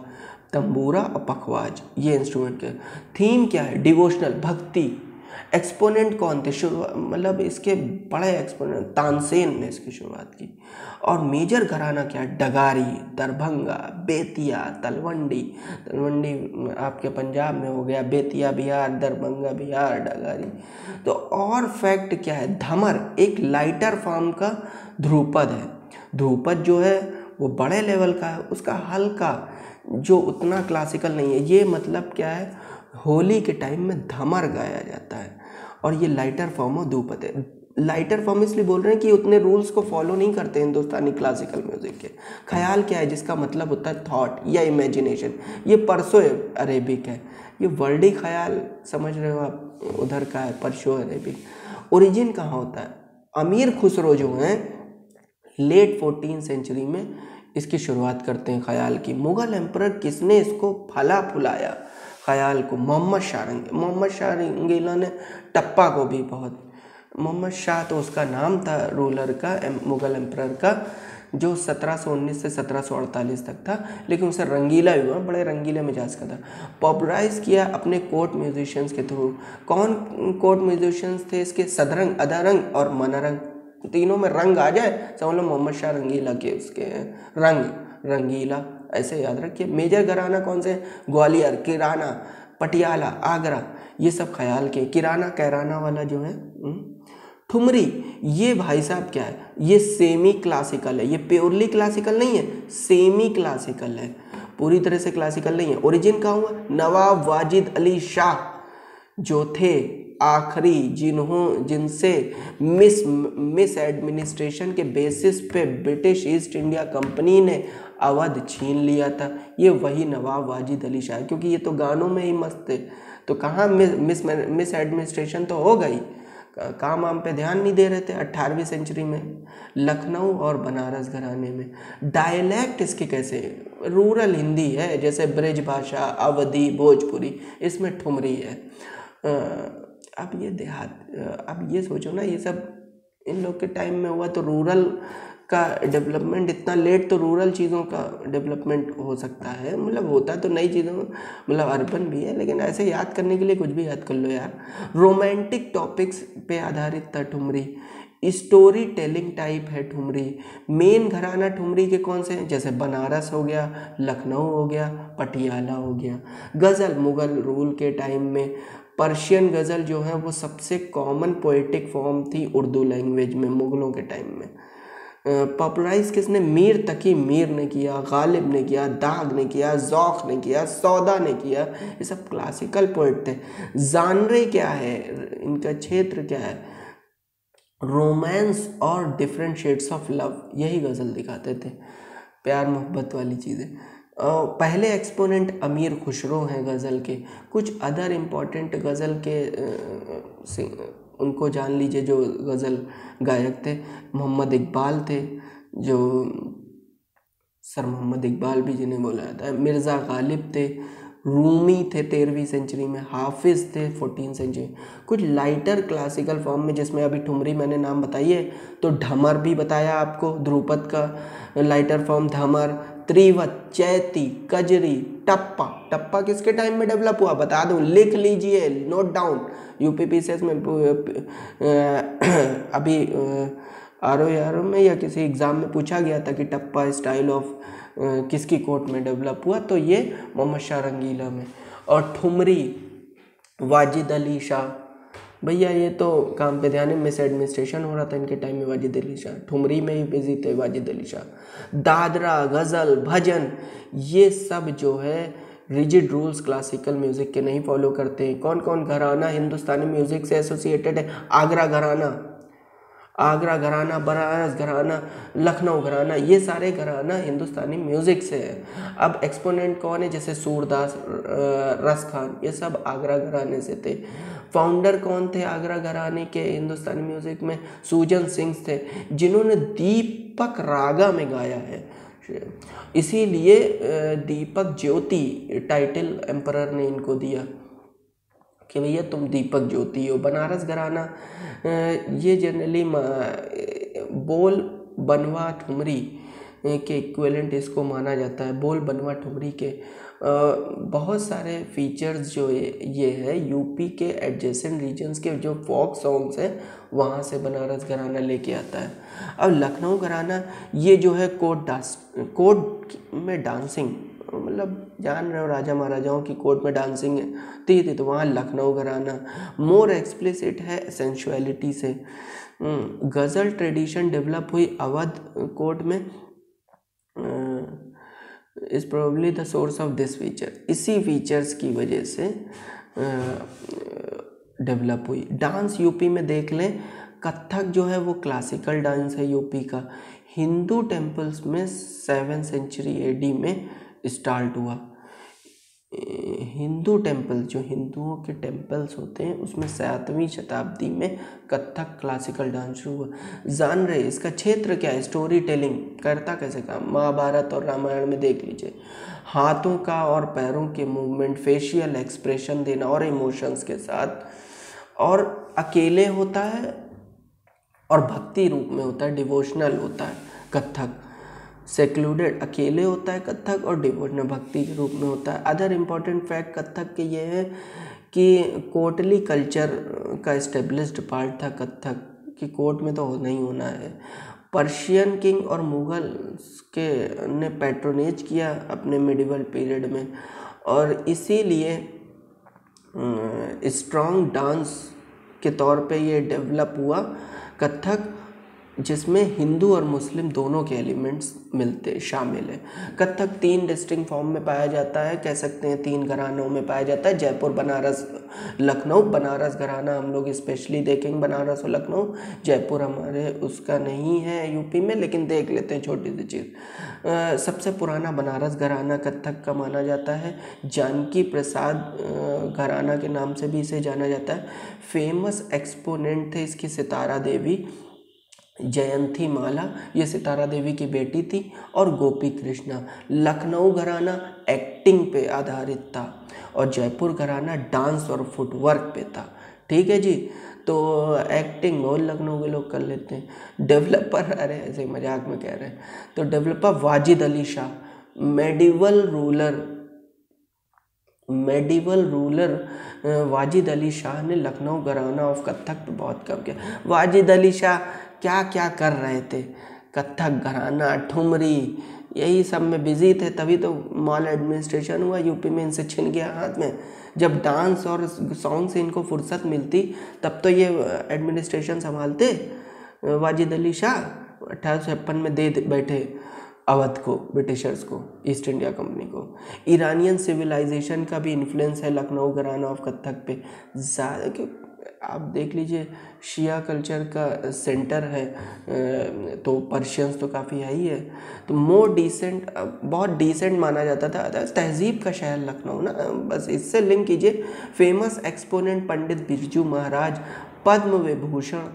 तंबूरा और पखवाज ये इंस्ट्रूमेंट के। थीम क्या है? डिवोशनल, भक्ति। एक्सपोनेंट कौन थे? मतलब इसके बड़े एक्सपोनेंट तानसेन ने इसकी शुरुआत की। और मेजर घराना क्या है? डगारी, दरभंगा, बेतिया, तलवंडी। तलवंडी आपके पंजाब में हो गया, बेतिया बिहार, दरभंगा बिहार, डगारी। तो और फैक्ट क्या है? धमर एक लाइटर फॉर्म का ध्रुपद है। ध्रुपद जो है वो बड़े लेवल का है, उसका हल्का जो उतना क्लासिकल नहीं है। ये मतलब क्या है? होली के टाइम में धमर गाया जाता है, और ये लाइटर फॉर्म ऑफ ध्रुपद है। लाइटर फॉर्म इसलिए बोल रहे हैं कि उतने रूल्स को फॉलो नहीं करते हिंदुस्तानी क्लासिकल म्यूजिक के। ख्याल क्या है? जिसका मतलब होता है थॉट या इमेजिनेशन। ये परसो अरेबिक है, ये वर्डी ख्याल समझ रहे हो आप, उधर का है परसो अरेबिक। ओरिजिन कहाँ होता है? अमीर खुसरो जो हैं लेट 14th सेंचुरी में इसकी शुरुआत करते हैं ख्याल की। मुग़ल एम्परर किसने इसको फला फुलाया ख्याल को? मोहम्मद शाह रंगीला ने टप्पा को भी बहुत। मोहम्मद शाह तो उसका नाम था रूलर का, मुग़ल एम्परर का, जो 1719 से 1748 तक था, लेकिन उसे रंगीला भी हुआ, बड़े रंगीले मिजाज का था। पॉपुलराइज किया अपने कोर्ट म्यूजिशियंस के थ्रू। कौन कोर्ट म्यूजिशियंस थे इसके? सदरंग, अदारंग और मनरंग। तीनों में रंग आ जाए समझ लो मोहम्मद शाह रंगीला के उसके रंग, रंगीला, ऐसे याद रखिए। मेजर घराना कौन से? ग्वालियर, किराना, पटियाला, आगरा, ये सब ख्याल के। किराना कैराना वाला जो है। ठुमरी, ये भाई साहब क्या है? ये सेमी क्लासिकल है, ये प्योरली क्लासिकल नहीं है, सेमी क्लासिकल है, पूरी तरह से क्लासिकल नहीं है। ओरिजिन कहाँ हुआ? नवाब वाजिद अली शाह जो थे आखिरी जिनसे मिस एडमिनिस्ट्रेशन के बेसिस पे ब्रिटिश ईस्ट इंडिया कंपनी ने अवध छीन लिया था, ये वही नवाब वाजिद अली शाह। क्योंकि ये तो गानों में ही मस्त थे, तो कहाँ मिस एडमिनिस्ट्रेशन तो हो गई, काम वाम पे ध्यान नहीं दे रहे थे 18वीं सेंचुरी में। लखनऊ और बनारस घराने में डायलैक्ट इसके कैसे? रूरल हिंदी है, जैसे ब्रज भाषा, अवधी, भोजपुरी, इसमें ठुमरी है। अब ये अब ये सोचो ना, ये सब इन लोग के टाइम में हुआ, तो रूरल का डेवलपमेंट इतना लेट, तो रूरल चीज़ों का डेवलपमेंट हो सकता है, मतलब होता तो नई चीज़ों, मतलब अर्बन भी है, लेकिन ऐसे याद करने के लिए कुछ भी याद कर लो यार। रोमांटिक टॉपिक्स पे आधारित था ठुमरी। स्टोरी टेलिंग टाइप है ठुमरी। मेन घराना ठुमरी के कौन से हैं? जैसे बनारस हो गया, लखनऊ हो गया, पटियाला हो गया। गज़ल, मुग़ल रूल के टाइम में पर्शियन गज़ल जो है वो सबसे कॉमन पोएटिक फॉर्म थी उर्दू लैंग्वेज में मुग़लों के टाइम में। पॉपुलराइज किसने? मीर तकी मीर ने किया, गालिब ने किया, दाग ने किया, ज़ौक़ ने किया, सौदा ने किया, ये सब क्लासिकल पोएट थे। जानरे क्या है इनका? क्षेत्र क्या है? रोमांस और डिफरेंट शेड्स ऑफ लव, यही गज़ल दिखाते थे, प्यार मोहब्बत वाली चीज़ें। पहले एक्सपोनेंट अमीर खुसरो हैं गज़ल के। कुछ अदर इम्पॉर्टेंट गज़ल के उनको जान लीजिए जो गज़ल गायक थे। मोहम्मद इकबाल थे, जो सर मोहम्मद इकबाल भी जिन्हें बोला जाता है। मिर्ज़ा गालिब थे, रूमी थे 13वीं सेंचुरी में, हाफिज़ थे 14th सेंचुरी। कुछ लाइटर क्लासिकल फॉर्म में, जिसमें अभी ठुमरी मैंने नाम बताइए, तो ढमर भी बताया आपको, ध्रुपद का लाइटर फॉर्म धमर, त्रिवत, चैती, कजरी, टप्पा। टप्पा किसके टाइम में डेवलप हुआ बता दूं, लिख लीजिए, नोट डाउन। यूपीपीसीएस में अभी आरओ में या किसी एग्ज़ाम में पूछा गया था कि टप्पा स्टाइल ऑफ किसकी कोर्ट में डेवलप हुआ, तो ये मोहम्मद शाह रंगीला में। और ठुमरी वाजिद अली शाह, भैया ये तो काम पे ध्यान है, मिस एडमिनिस्ट्रेशन हो रहा था इनके टाइम में। वाजिद अली शाह ठुमरी में ही बिजी थे वाजिद अली शाह। दादरा, गज़ल, भजन, ये सब जो है रिजिड रूल्स क्लासिकल म्यूज़िक के नहीं फॉलो करते। कौन कौन घराना हिंदुस्तानी म्यूज़िक से एसोसिएटेड है? आगरा घराना, बनारस घराना, लखनऊ घराना, ये सारे घराना हिंदुस्तानी म्यूज़िक से है। अब एक्सपोनेंट कौन है? जैसे सूरदास, रस खान, ये सब आगरा घराने से थे। फाउंडर कौन थे आगरा घराने के हिंदुस्तानी म्यूज़िक में? सूजन सिंह थे, जिन्होंने दीपक रागा में गाया है। इसीलिए दीपक ज्योति टाइटल एम्परर ने इनको दिया कि भैया तुम दीपक ज्योति हो। बनारस घराना ये जनरली बोल बनवा ठुमरी के इक्विवेलेंट इसको माना जाता है। बोल बनवा ठुमरी के बहुत सारे फीचर्स जो ये है यूपी के एडजेसेंट रीजन्स के जो फोक सॉन्ग्स हैं वहाँ से बनारस घराना लेके आता है। अब लखनऊ घराना ये जो है कोर्ट में डांसिंग, मतलब जान रहे हो राजा महाराजाओं की कोर्ट में डांसिंग थी तो वहाँ लखनऊ घराना मोर एक्सप्लिसिट है सेंसुअलिटी से। गज़ल ट्रेडिशन डेवलप हुई अवध कोर्ट में, is probably the source of this feature. इसी फीचर्स की वजह से डेवलप हुई। डांस यूपी में देख लें, कथक जो है वो क्लासिकल डांस है यूपी का। हिंदू टेम्पल्स में 7th सेंचुरी AD में स्टार्ट हुआ। हिंदू टेम्पल जो हिंदुओं के टेम्पल्स होते हैं उसमें 7वीं शताब्दी में कथक क्लासिकल डांस शुरू हुआ। जान रहे इसका क्षेत्र क्या है? स्टोरी टेलिंग करता कैसे काम? महाभारत और रामायण में देख लीजिए, हाथों का और पैरों के मूवमेंट, फेशियल एक्सप्रेशन देना और इमोशंस के साथ, और अकेले होता है और भक्ति रूप में होता है, डिवोशनल होता है कथक। सेक्लूडेड अकेले होता है कथक और डिवोशनल भक्ति के रूप में होता है। अदर इम्पॉर्टेंट फैक्ट कथक के ये है कि कोर्टली कल्चर का इस्टेब्लिश्ड पार्ट था कथक, कि कोर्ट में तो नहीं होना है। पर्शियन किंग और मुगल के ने पैट्रोनेज किया अपने मिडिवल पीरियड में, और इसीलिए स्ट्रॉन्ग डांस के तौर पे ये डेवलप हुआ कथक, जिसमें हिंदू और मुस्लिम दोनों के एलिमेंट्स शामिल हैं। कथक 3 डिस्टिंक्ट फॉर्म में पाया जाता है, कह सकते हैं 3 घरानों में पाया जाता है, जयपुर, बनारस, लखनऊ। बनारस घराना हम लोग स्पेशली देखेंगे, बनारस और लखनऊ। जयपुर हमारे उसका नहीं है यूपी में, लेकिन देख लेते हैं छोटी सी चीज़। सबसे पुराना बनारस घराना कथक का माना जाता है। जानकी प्रसाद घराना के नाम से भी इसे जाना जाता है। फेमस एक्सपोनेंट थे इसकी सितारा देवी, जयंती माला ये सितारा देवी की बेटी थी, और गोपी कृष्णा। लखनऊ घराना एक्टिंग पे आधारित था और जयपुर घराना डांस और फुटवर्क पे था। ठीक है जी, तो एक्टिंग और लखनऊ के लोग कर लेते हैं। डेवलपर, अरे ऐसे मजाक में कह रहे हैं, तो developer Wajid Ali Shah, medieval ruler Wajid Ali Shah ने लखनऊ घराना ऑफ कथक पे बहुत काम किया। वाजिद अली शाह क्या क्या कर रहे थे? कथक घराना, ठुमरी, यही सब में बिजी थे, तभी तो माल एडमिनिस्ट्रेशन हुआ यूपी में, इनसे छिन गया हाथ में। जब डांस और सॉन्ग से इनको फुर्सत मिलती तब तो ये एडमिनिस्ट्रेशन संभालते। वाजिद अली शाह 1856 में दे बैठे अवध को, ब्रिटिशर्स को, ईस्ट इंडिया कंपनी को। ईरानियन सिविलाइजेशन का भी इन्फ्लुएंस है लखनऊ घराना ऑफ कथक पे ज़्यादा, कि आप देख लीजिए शिया कल्चर का सेंटर है, तो पर्शियंस तो काफ़ी है ही है। तो मोर डिसेंट, बहुत डिसेंट माना जाता था, तहजीब का शहर लखनऊ ना, बस इससे लिंक कीजिए। फेमस एक्सपोनेंट पंडित बिरजू महाराज पद्म विभूषण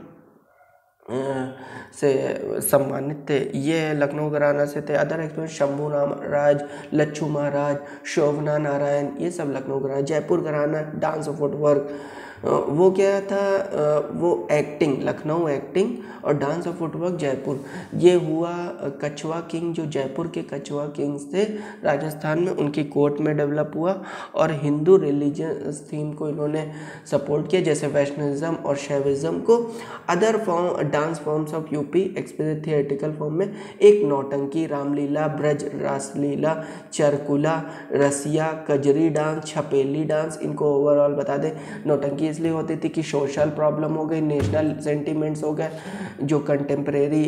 से सम्मानित थे, ये लखनऊ घराना से थे। अदर एक्सपोनेंट शंभू महाराज, लच्छू महाराज, शोभना नारायण, ये सब लखनऊ घराना। जयपुर घराना डांस और फुटवर्क, वो क्या था, वो एक्टिंग, लखनऊ एक्टिंग और डांस और फुटवर्क जयपुर। ये हुआ कछवा किंग, जो जयपुर के कछवा किंग्स थे राजस्थान में, उनकी कोर्ट में डेवलप हुआ, और हिंदू रिलीजियस थीम को इन्होंने सपोर्ट किया, जैसे वैष्णविज्म और शैविज्म को। Other dance forms of UP express theatrical form में एक नौटंकी, रामलीला, ब्रज रासलीला, चरकुला, रसिया, कजरी डांस, छपेली डांस। इनको ओवरऑल बता दें, नौटंकी इसलिए होती थी कि सोशल प्रॉब्लम हो गई, नेशनल सेंटिमेंट्स हो गए, जो कंटेम्प्रेरी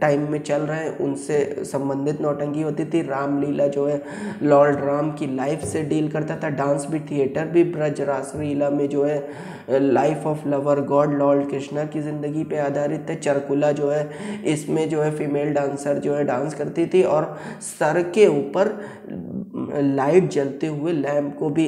टाइम में चल रहे हैं उनसे संबंधित नौटंकी होती थी। रामलीला जो है लॉर्ड राम की लाइफ से डील करता था। डांस भी, थिएटर भी। ब्रज रासलीला में जो है life of lover God Lord Krishna की ज़िंदगी पे आधारित है। चरकुला जो है, इसमें जो है फीमेल डांसर जो है डांस करती थी, और सर के ऊपर लाइट जलते हुए लैम्प को भी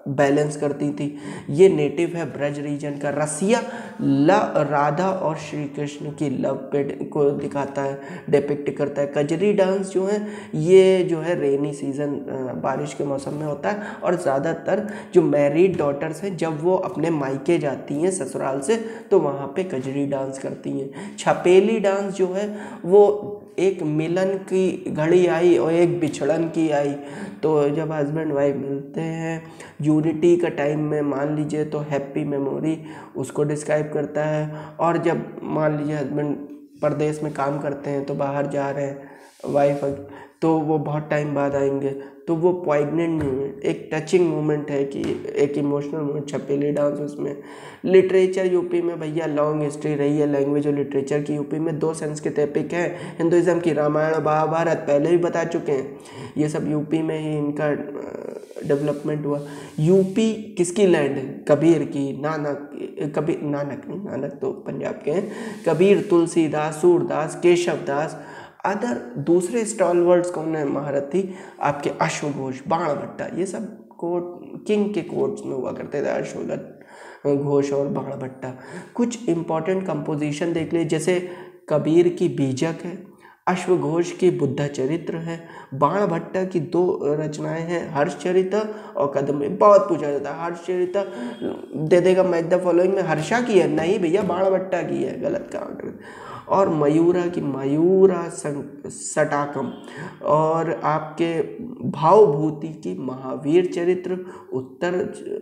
बैलेंस करती थी। ये नेटिव है ब्रज रीजन का। रसिया राधा और श्री कृष्ण की लव को दिखाता है, डिपिक्ट करता है। कजरी डांस जो है ये जो है रेनी सीजन, बारिश के मौसम में होता है, और ज़्यादातर जो मैरिड डॉटर्स हैं जब वो अपने मायके जाती हैं ससुराल से तो वहाँ पे कजरी डांस करती हैं। छपेली डांस जो है वो एक मिलन की घड़ी आई और एक बिछड़न की आई, तो जब हस्बैंड वाइफ मिलते हैं यूनिटी का टाइम में मान लीजिए तो हैप्पी मेमोरी उसको डिस्क्राइब करता है। और जब मान लीजिए हस्बैंड परदेश में काम करते हैं तो बाहर जा रहे हैं वाइफ, तो वो बहुत टाइम बाद आएंगे, तो वो पॉइगनेंट मोमेंट, एक टचिंग मोमेंट है कि एक इमोशनल मोमेंट। छपेली डांस उसमें। लिटरेचर यूपी में भैया लॉन्ग हिस्ट्री रही है लैंग्वेज और लिटरेचर की। यूपी में 2 संस्कृत एपिक हैं हिंदुइज्म की, रामायण महाभारत, पहले भी बता चुके हैं। ये सब यूपी में ही इनका डेवलपमेंट हुआ। यूपी किसकी लैंड है? कबीर की, नानक तो पंजाब के हैं। कबीर, तुलसीदास, सूरदास, केशव दास। अदर दूसरे स्टॉलवर्ड्स कौन है महारथी? आपके अश्वघोष, बाणभट्टा, ये सब कोर्ट किंग के कोर्ट्स में हुआ करते थे, अश्वघोष और बाणभट्टा। कुछ इंपॉर्टेंट कंपोजिशन देख ले, जैसे कबीर की बीजक है, अश्वघोष की बुद्ध चरित्र है, बाणभट्टा की 2 रचनाएं हैं, हर्षचरित और कदम्ब। बहुत पूछा जाता है हर्षचरित दे देगा मैच द फॉलोइंग में, हर्षा की है? नहीं भैया, बाणभट्टा की है, गलत काउंटर। और मयूरा की मयूरा सटाकम, और आपके भावभूति की महावीर चरित्र,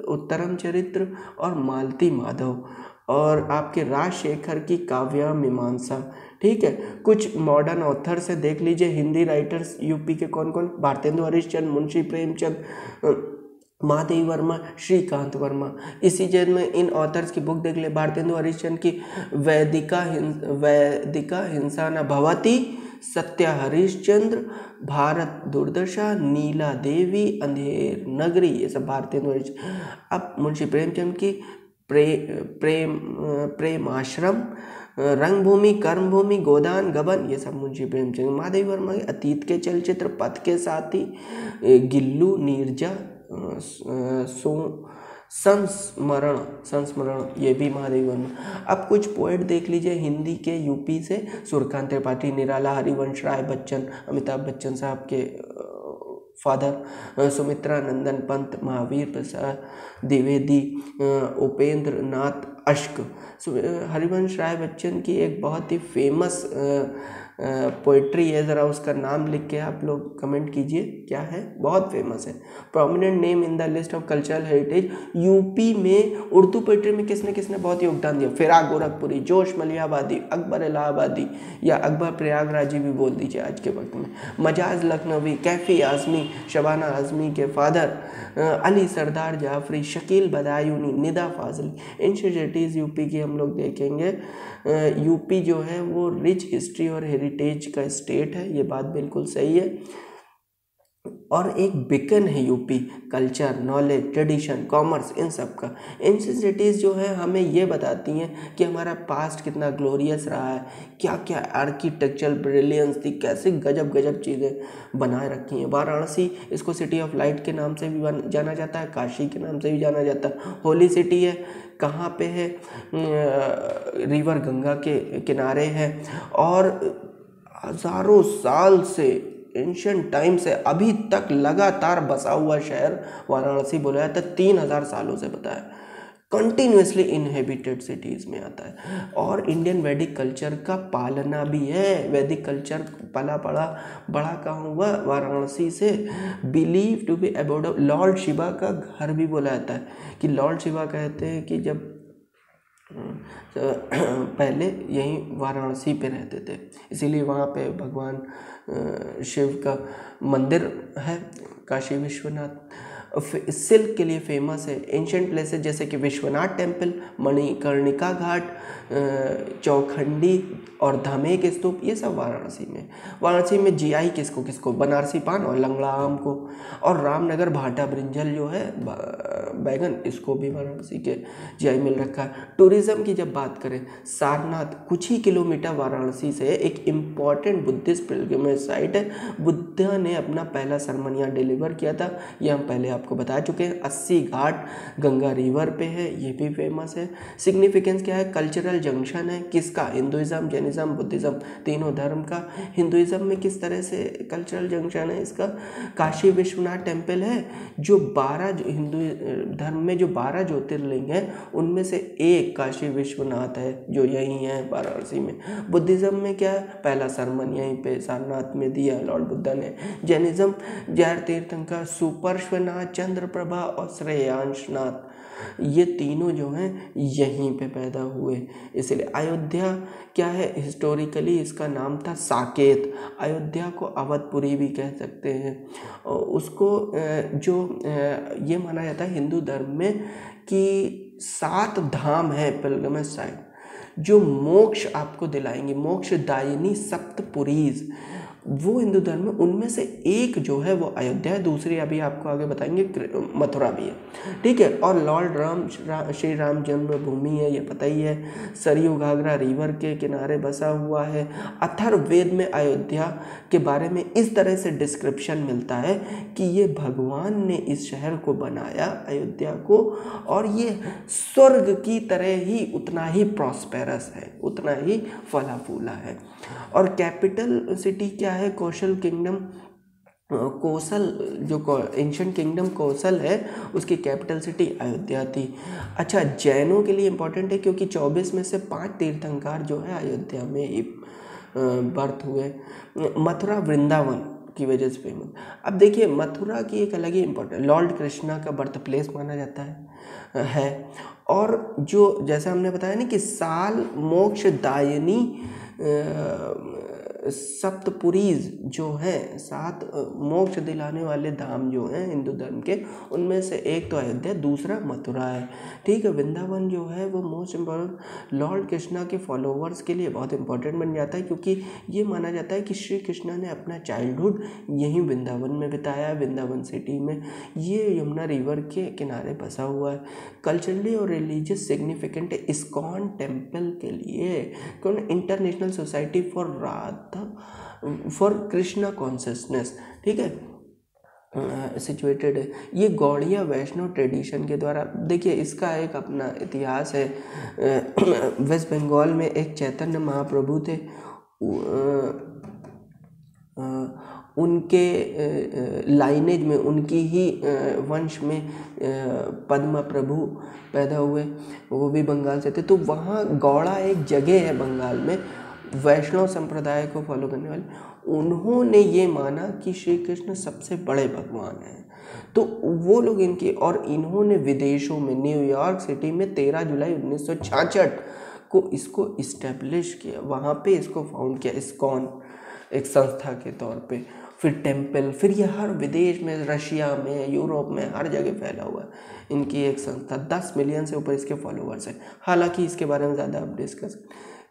उत्तरम चरित्र और मालती माधव, और आपके राजशेखर की काव्य मीमांसा। ठीक है, कुछ मॉडर्न ऑथर से देख लीजिए हिंदी राइटर्स यूपी के कौन कौन? भारतेंदु हरिश्चंद्र, मुंशी प्रेमचंद, महादेवी वर्मा, श्रीकांत वर्मा। इसी जगह में इन ऑथर्स की बुक देख ले। भारतेंदु हरिश्चंद्र की वैदिका हिंसा न भवती, सत्य हरिश्चंद्र, भारत दुर्दशा, नीला देवी, अंधेर नगरी, ये सब भारतेंदु हरिश्चंद्र। अब मुंशी प्रेमचंद की प्रेमाश्रम, रंगभूमि, कर्मभूमि, गोदान, गबन, ये सब मुंशी प्रेमचंद। महादेवी वर्मा के अतीत के चलचित्र, पथ के साथी, गिल्लू, नीरजा, संस्मरण, ये भी महादेवी वर्मा। अब कुछ पोएट देख लीजिए हिंदी के यूपी से, सुरकांत त्रिपाठी, निराला, हरिवंश राय बच्चन, अमिताभ बच्चन साहब के फादर, सुमित्रा नंदन पंत, महावीर प्रसाद द्विवेदी, उपेंद्र नाथ अश्क। हरिवंश राय बच्चन की एक बहुत ही फेमस पोइट्री है, ज़रा उसका नाम लिख के आप लोग कमेंट कीजिए क्या है, बहुत फेमस है। Prominent name in the list of cultural heritage. UP में उर्दू पोइट्री में किसने किसने बहुत योगदान दिया? फिराक गोरखपुरी, जोश मलियाबादी, अकबर इलाहाबादी, या अकबर प्रयागराजी भी बोल दीजिए आज के वक्त में, मजाज लखनवी, कैफी आज़मी, शबाना आज़मी के father, Ali Sardar Jafri, Shakeel Badayuni, Nida Fazli. In cities UP की हम लोग देखेंगे। यूपी जो है वो रिच हिस्ट्री और हेरिटेज का स्टेट है, ये बात बिल्कुल सही है। और एक बिकन है UP, culture, knowledge, tradition, commerce, इन सब का। एंशिएंट सिटीज़ जो है हमें ये बताती हैं कि हमारा पास्ट कितना ग्लोरियस रहा है, क्या क्या आर्किटेक्चरल ब्रिलियंस थी, कैसे गजब गजब चीज़ें बनाए रखी हैं। वाराणसी, इसको सिटी ऑफ लाइट के नाम से भी जाना जाता है, काशी के नाम से भी जाना जाता है। होली सिटी है, कहाँ पे है? रिवर गंगा के किनारे है, और हज़ारों साल से, एंशिएंट टाइम से अभी तक लगातार बसा हुआ शहर वाराणसी बोला जाता है। 3000 सालों से बताया, कंटिन्यूसली इनहेबिटेड सिटीज़ में आता है। और इंडियन वैदिक कल्चर का पालना भी है। वैदिक कल्चर पला पड़ा बड़ा कहाँ हुआ? वाराणसी से। Believe to be about lord Shiva का घर भी बोला जाता है, कि लॉर्ड शिवा कहते हैं कि जब पहले यहीं वाराणसी पे रहते थे, इसीलिए वहाँ पे भगवान शिव का मंदिर है, काशी विश्वनाथ। सिल्क के लिए फेमस है। एंशिएंट प्लेसेस जैसे कि विश्वनाथ टेम्पल, मणिकर्णिका घाट, चौखंडी और धमेक स्तूप, ये सब वाराणसी में। वाराणसी में जीआई किसको किसको? बनारसी पान और लंगड़ा आम को। और रामनगर भाटा ब्रिंजल जो है बैगन, इसको भी वाराणसी के जीआई मिल रखा है। टूरिज़्म की जब बात करें, सारनाथ कुछ ही किलोमीटर वाराणसी से एक इम्पॉर्टेंट बुद्धिस्ट पिलग्रिमेज साइट है। बुद्ध ने अपना पहला सरमन यहाँ डिलीवर किया था, ये हम पहले आपको बता चुके हैं। 80 घाट गंगा रिवर पे है, ये भी फेमस है। सिग्निफिकेंस क्या है? कल्चरल जंक्शन है किसका? हिंदुइज्म, जैनिज्म, बुद्धिज्म, तीनों धर्म का। हिंदुइज्म में किस तरह से कल्चरल जंक्शन है इसका? काशी विश्वनाथ टेम्पल है, जो 12 हिंदू धर्म में जो 12 ज्योतिर्लिंग हैं उनमें से एक काशी विश्वनाथ है, जो यहीं है वाराणसी में। बुद्धिज्म में क्या है? पहला सरमन यहीं पे सारनाथ में दिया लॉर्ड बुद्धा ने। जैनिज्म जैन तीर्थंकर सुपर्श्वनाथ, चंद्रप्रभा और श्रेयांशनाथ, ये तीनों जो हैं यहीं पे पैदा हुए। इसलिए अयोध्या क्या है? हिस्टोरिकली इसका नाम था साकेत। अयोध्या को अवधपुरी भी कह सकते हैं। उसको जो ये माना जाता है हिंदू धर्म में कि 7 धाम है पिलग्रिमेज साइट जो मोक्ष आपको दिलाएंगे, मोक्षदायिनी सप्तपुरीज, वो हिंदू धर्म में उनमें से एक जो है वो अयोध्या है, दूसरी अभी आपको आगे बताएंगे मथुरा भी है, ठीक है। और लॉर्ड श्री राम जन्मभूमि है, ये पता ही है। सरयू घाघरा रिवर के किनारे बसा हुआ है। अथर्ववेद में अयोध्या के बारे में इस तरह से डिस्क्रिप्शन मिलता है कि ये भगवान ने इस शहर को बनाया, अयोध्या को, और ये स्वर्ग की तरह ही उतना ही प्रॉस्पेरस है, उतना ही फला फूला है। और कैपिटल सिटी क्या है? कौशल किंगडम, कोसल जो एंशिएंट किंगडम कोसल है उसकी कैपिटल सिटी अयोध्या थी। अच्छा, जैनों के लिए इम्पोर्टेंट है क्योंकि 24 में से 5 तीर्थंकर जो है अयोध्या में बर्थ हुए। मथुरा वृंदावन की वजह से फेमस। अब देखिए मथुरा की एक अलग ही इम्पोर्टेंट, लॉर्ड कृष्णा का बर्थ प्लेस माना जाता है। और जो जैसा हमने बताया ना कि साल मोक्षदायिनी सप्तपुरीज जो हैं, 7 मोक्ष दिलाने वाले धाम जो हैं हिंदू धर्म के, उनमें से एक तो अयोध्या, दूसरा मथुरा है, ठीक है। वृंदावन जो है वो मोस्ट इम्पोर्टेंट लॉर्ड कृष्णा के फॉलोवर्स के लिए बहुत इंपॉर्टेंट बन जाता है क्योंकि ये माना जाता है कि श्री कृष्णा ने अपना चाइल्डहुड यहीं वृंदावन में बिताया, वृंदावन सिटी में। ये यमुना रिवर के किनारे बसा हुआ है। कल्चरली और रिलीजियस सिग्निफिकेंट है इस्कॉन टेम्पल के लिए, international society for Krishna consciousness, ठीक है, सिचुएटेड है। ये गौड़िया वैष्णव ट्रेडिशन के द्वारा, देखिए इसका एक अपना इतिहास है। वेस्ट बंगाल में एक चैतन्य महाप्रभु थे, उनके लाइनेज में, उनकी ही वंश में पद्म प्रभु पैदा हुए, वो भी बंगाल से थे। तो वहाँ गौड़ा एक जगह है बंगाल में, वैष्णव संप्रदाय को फॉलो करने वाले, उन्होंने ये माना कि श्री कृष्ण सबसे बड़े भगवान हैं। तो वो लोग इनकी, और इन्होंने विदेशों में न्यूयॉर्क सिटी में 13 जुलाई 1966 को इसको इस्टेब्लिश किया, वहाँ पे इसको फाउंड किया इस्कॉन एक संस्था के तौर पे। फिर टेम्पल, फिर ये हर विदेश में, रशिया में, यूरोप में, हर जगह फैला हुआ है इनकी एक संस्था। 10 मिलियन से ऊपर इसके फॉलोअर्स हैं। हालांकि इसके बारे में ज़्यादा अब डिस्कस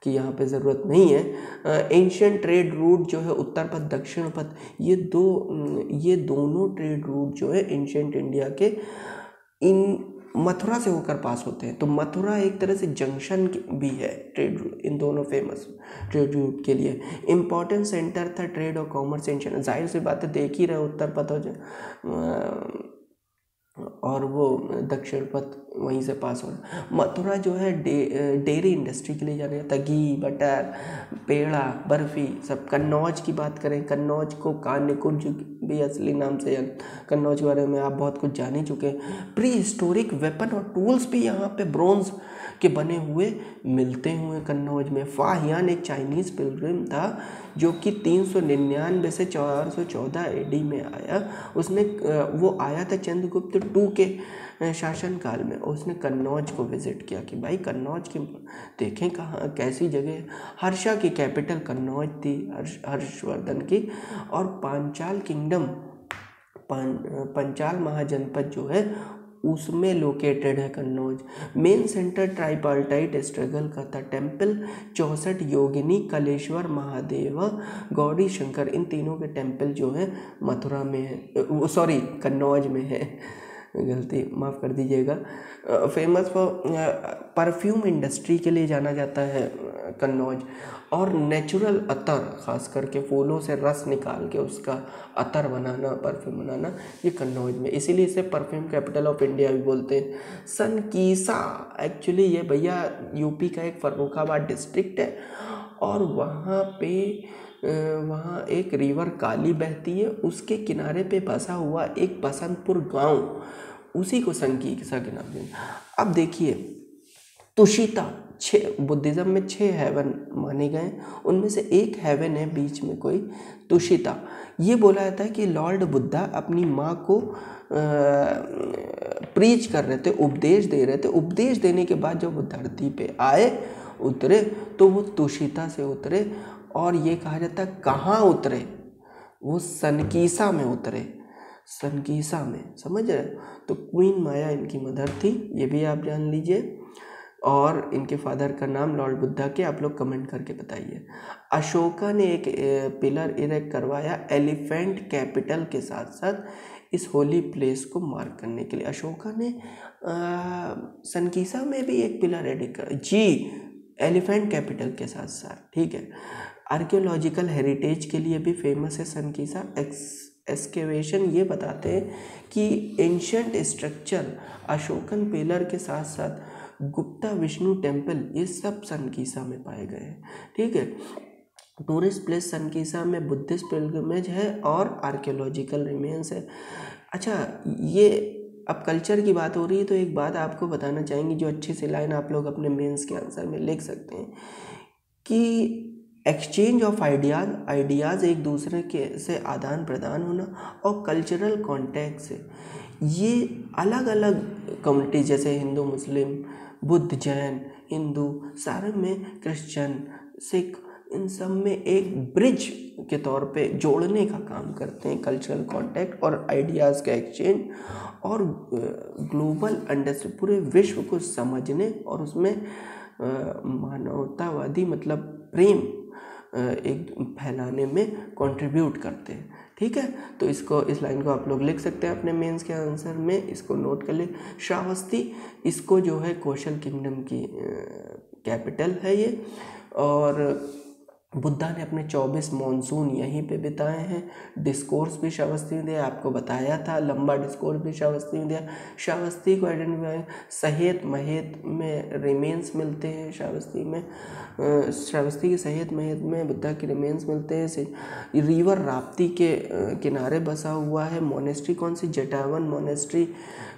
की यहाँ पे ज़रूरत नहीं है। एंशिएंट ट्रेड रूट जो है उत्तर पथ दक्षिण पथ, ये दोनों ट्रेड रूट जो है एंशिएंट इंडिया के इन मथुरा से होकर पास होते हैं। तो मथुरा एक तरह से जंक्शन भी है ट्रेड रूट, इन दोनों फेमस ट्रेड रूट के लिए। इम्पॉर्टेंट सेंटर था ट्रेड और कॉमर्स एंशिएंट, जाहिर सी बात है देख ही रहे उत्तर पथ और वो दक्षिण पथ वहीं से पास हो रहा। मथुरा जो है डेयरी इंडस्ट्री के लिए जाना जाता है, घी, बटर, पेड़ा, बर्फ़ी सब। कन्नौज की बात करें, कन्नौज को कान्यकुब्ज भी असली नाम से, कन्नौज के बारे में आप बहुत कुछ जान ही चुके हैं। प्री हिस्टोरिक वेपन और टूल्स भी यहाँ पे ब्रोंज के बने हुए मिलते हुए कन्नौज में। फाहियान एक चाइनीज़ पिलग्रिम था जो कि 399 से 414 AD में आया। उसने वो आया था चंद्रगुप्त II के शासनकाल में। उसने कन्नौज को विज़िट किया कि भाई कन्नौज की देखें कहाँ कैसी जगह। हर्षा की कैपिटल कन्नौज थी, हर्षवर्धन की। और पांचाल किंगडम, पंचाल महाजनपद जो है उसमें लोकेटेड है Kannauj. Main centre tripartite struggle का था। टेम्पल 64 योगिनी, कलेश्वर, महादेवा, गौरी शंकर, इन तीनों के टेम्पल जो है मथुरा में है, सॉरी कन्नौज में है। गलती माफ़ कर दीजिएगा। फेमस फॉर परफ्यूम इंडस्ट्री के लिए जाना जाता है कन्नौज, और नेचुरल अतर, ख़ास करके फूलों से रस निकाल के उसका अतर बनाना, परफ्यूम बनाना, ये कन्नौज में, इसीलिए इसे परफ्यूम कैपिटल ऑफ इंडिया भी बोलते हैं। सनकीसा, एक्चुअली ये भैया यूपी का एक फर्रुखाबाद डिस्ट्रिक्ट है, और वहाँ एक रिवर काली बहती है, उसके किनारे पे बसा हुआ एक बसंतपुर गांव, उसी को सनकीसा के नाम से। अब देखिए, तुषिता, 6 बुद्धिज़्म में 6 हेवन माने गए, उनमें से एक हेवन है बीच में कोई, तुषिता। ये बोला जाता है कि लॉर्ड बुद्धा अपनी माँ को प्रीच कर रहे थे, उपदेश दे रहे थे। उपदेश देने के बाद जब वो धरती पे आए, उतरे, तो वो तुषिता से उतरे, और ये कहा जाता है कहाँ उतरे, वो सनकीसा में उतरे, सनकीसा में, समझ रहे। तो क्वीन माया इनकी मदर थी, ये भी आप जान लीजिए, और इनके फादर का नाम लॉर्ड बुद्धा के आप लोग कमेंट करके बताइए। अशोका ने एक पिलर इरेक्ट करवाया एलिफेंट कैपिटल के साथ साथ इस होली प्लेस को मार्क करने के लिए। अशोका ने सनकीसा में भी एक पिलर एडिट कर जी, एलिफेंट कैपिटल के साथ साथ, ठीक है। आर्कियोलॉजिकल हेरिटेज के लिए भी फेमस है सनकीसा। एक्सकेवेशन ये बताते हैं कि एंशियंट स्ट्रक्चर, अशोकन पिलर के साथ साथ गुप्ता विष्णु टेम्पल, ये सब सनकीसा में पाए गए हैं, ठीक है। टूरिस्ट प्लेस सनकीसा में बुद्धिस्ट पिलग्रिमेज है और आर्कियोलॉजिकल रिमेन्स है। अच्छा, ये अब कल्चर की बात हो रही है, तो एक बात आपको बताना चाहेंगे, जो अच्छी सी लाइन आप लोग अपने मेंस के आंसर में लिख सकते हैं, कि एक्सचेंज ऑफ आइडियाज़ एक दूसरे के से आदान प्रदान होना, और कल्चरल कॉन्टेक्ट से ये अलग अलग कम्युनिटी, जैसे हिंदू, मुस्लिम, बुद्ध, जैन, हिंदू, सारे में क्रिश्चियन, सिख, इन सब में एक ब्रिज के तौर पे जोड़ने का काम करते हैं। कल्चरल कॉन्टेक्ट और आइडियाज़ का एक्सचेंज, और ग्लोबल अंडरस्टैंडिंग, पूरे विश्व को समझने और उसमें मानवतावादी मतलब प्रेम एक फैलाने में कंट्रीब्यूट करते हैं, ठीक है। तो इस लाइन को आप लोग लिख सकते हैं अपने मेंस के आंसर में, इसको नोट कर ले। श्रावस्ती, इसको जो है कौशल किंगडम की कैपिटल है ये, और बुद्धा ने अपने 24 मॉनसून यहीं पे बिताए हैं। डिस्कोर्स भी श्रावस्ती में दिया, आपको बताया था, लंबा डिस्कोर्स भी श्रावस्ती में दिया। श्रावस्ती को आइडेंटिफाई, सहेत महेत में रिमेन्स मिलते हैं श्रावस्ती में, श्रावस्ती के सहेत महेत में बुद्धा के रिमेन्स मिलते हैं। रिवर राप्ती के किनारे बसा हुआ है। मोनेस्ट्री कौन सी, जटावन मोनेस्ट्री,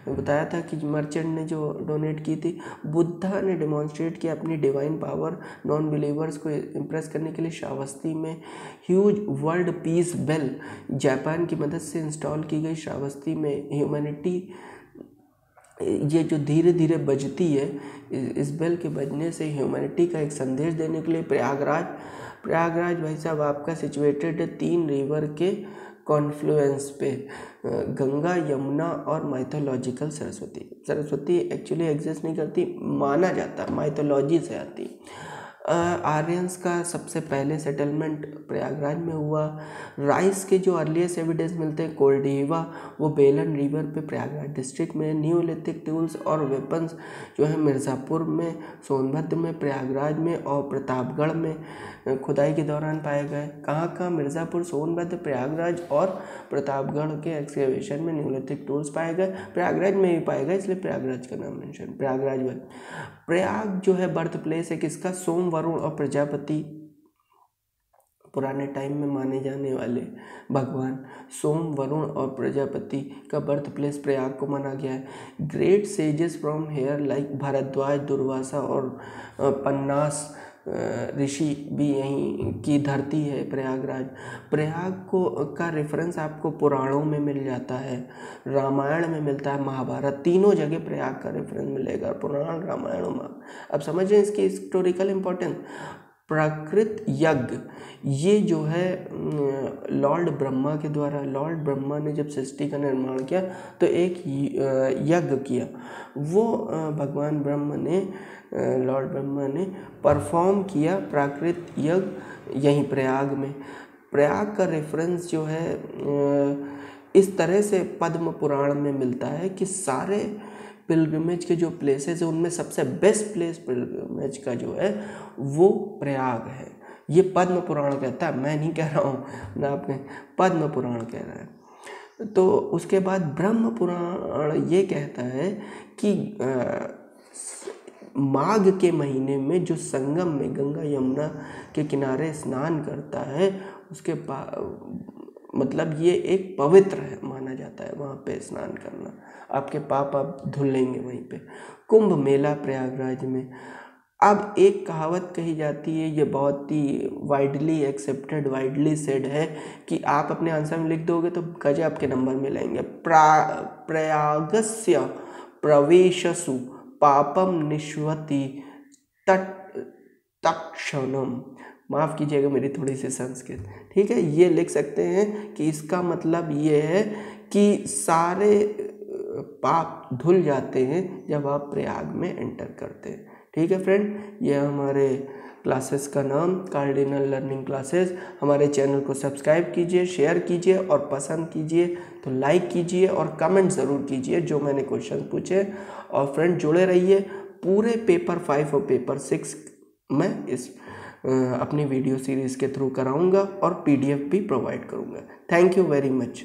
बताया था कि मर्चेंट ने जो डोनेट की थी। बुद्धा ने डेमोन्स्ट्रेट किया अपनी डिवाइन पावर नॉन बिलीवर्स को इम्प्रेस करने के लिए श्रावस्ती में। Huge world peace bell Japan की मदद से इंस्टॉल की गई श्रावस्ती में। ह्यूमैनिटी, ये जो धीरे धीरे बजती है, इस बेल के बजने से ह्यूमैनिटी का एक संदेश देने के लिए। प्रयागराज भाई साहब आपका सिचुएटेड है 3 रिवर के कॉन्फ्लुएंस पे, गंगा, यमुना और माइथोलॉजिकल सरस्वती एक्चुअली एग्जिस्ट नहीं करती, माना जाता, माइथोलॉजी से आती। आर्यंस का सबसे पहले सेटलमेंट प्रयागराज में हुआ। राइस के जो अर्लीस्ट एविडेंस मिलते हैं कोल्डीवा, वो बेलन रिवर पे प्रयागराज डिस्ट्रिक्ट में। न्यूलिथिक टूल्स और वेपन्स जो है मिर्ज़ापुर में, सोनभद्र में, प्रयागराज में और प्रतापगढ़ में खुदाई के दौरान पाए गए। कहाँ मिर्ज़ापुर, सोनभद्र, प्रयागराज और प्रतापगढ़ के एक्सकेवेशन में न्यूलिथिक टूल्स पाए गए। प्रयागराज में भी पाए गए, इसलिए प्रयागराज का नाम मेंशन, प्रयागराज में। प्रयाग जो है बर्थ प्लेस है किसका, सोम, वरुण और प्रजापति, पुराने टाइम में माने जाने वाले भगवान सोम, वरुण और प्रजापति का बर्थ प्लेस प्रयाग को माना गया है। Great sages from here like Bharadwaj, Durvasa और पन्नास ऋषि भी यहीं की धरती है प्रयागराज। प्रयाग को का रेफरेंस आपको पुराणों में मिल जाता है, रामायण में मिलता है, महाभारत, तीनों जगह प्रयाग का रेफरेंस मिलेगा, पुराण, रामायण और महाभारत। अब समझ रहे हैं इसकी हिस्टोरिकल इम्पोर्टेंस। प्राकृत यज्ञ, ये जो है लॉर्ड ब्रह्मा के द्वारा, लॉर्ड ब्रह्मा ने जब सृष्टि का निर्माण किया तो एक यज्ञ किया, वो भगवान ब्रह्म ने, लॉर्ड ब्रह्मा ने परफॉर्म किया प्राकृत यज्ञ यहीं प्रयाग में। प्रयाग का रेफरेंस जो है इस तरह से पद्म पुराण में मिलता है कि सारे पिलग्रिमेज के जो प्लेसेस है उनमें सबसे बेस्ट प्लेस पिलग्रिमेज का जो है वो प्रयाग है। ये पद्म पुराण कहता है, मैं नहीं कह रहा हूँ ना, आपने पद्म पुराण कह रहा है। तो उसके बाद ब्रह्म पुराण ये कहता है कि माघ के महीने में जो संगम में गंगा यमुना के किनारे स्नान करता है उसके मतलब ये एक पवित्र है माना जाता है, वहाँ पे स्नान करना, आपके पाप आप धुल लेंगे वहीं पे। कुंभ मेला प्रयागराज में। अब एक कहावत कही जाती है, ये बहुत ही वाइडली एक्सेप्टेड, वाइडली सेड है कि आप अपने आंसर में लिख दोगे तो गजब के नंबर मिलेंगे। प्रयागस्य प्रवेशसु पापम निष्वति तत्क्षणम। माफ़ कीजिएगा मेरी थोड़ी सी संस्कृत, ठीक है। ये लिख सकते हैं कि इसका मतलब ये है कि सारे पाप धुल जाते हैं जब आप प्रयाग में एंटर करते हैं, ठीक है फ्रेंड। ये हमारे क्लासेस का नाम कार्डिनल लर्निंग क्लासेस। हमारे चैनल को सब्सक्राइब कीजिए, शेयर कीजिए और पसंद कीजिए तो लाइक कीजिए और कमेंट ज़रूर कीजिए जो मैंने क्वेश्चन पूछे। और फ्रेंड जुड़े रहिए, पूरे पेपर 5 और पेपर 6 मैं इस अपनी वीडियो सीरीज़ के थ्रू कराऊंगा और PDF भी प्रोवाइड करूंगा। Thank you very much.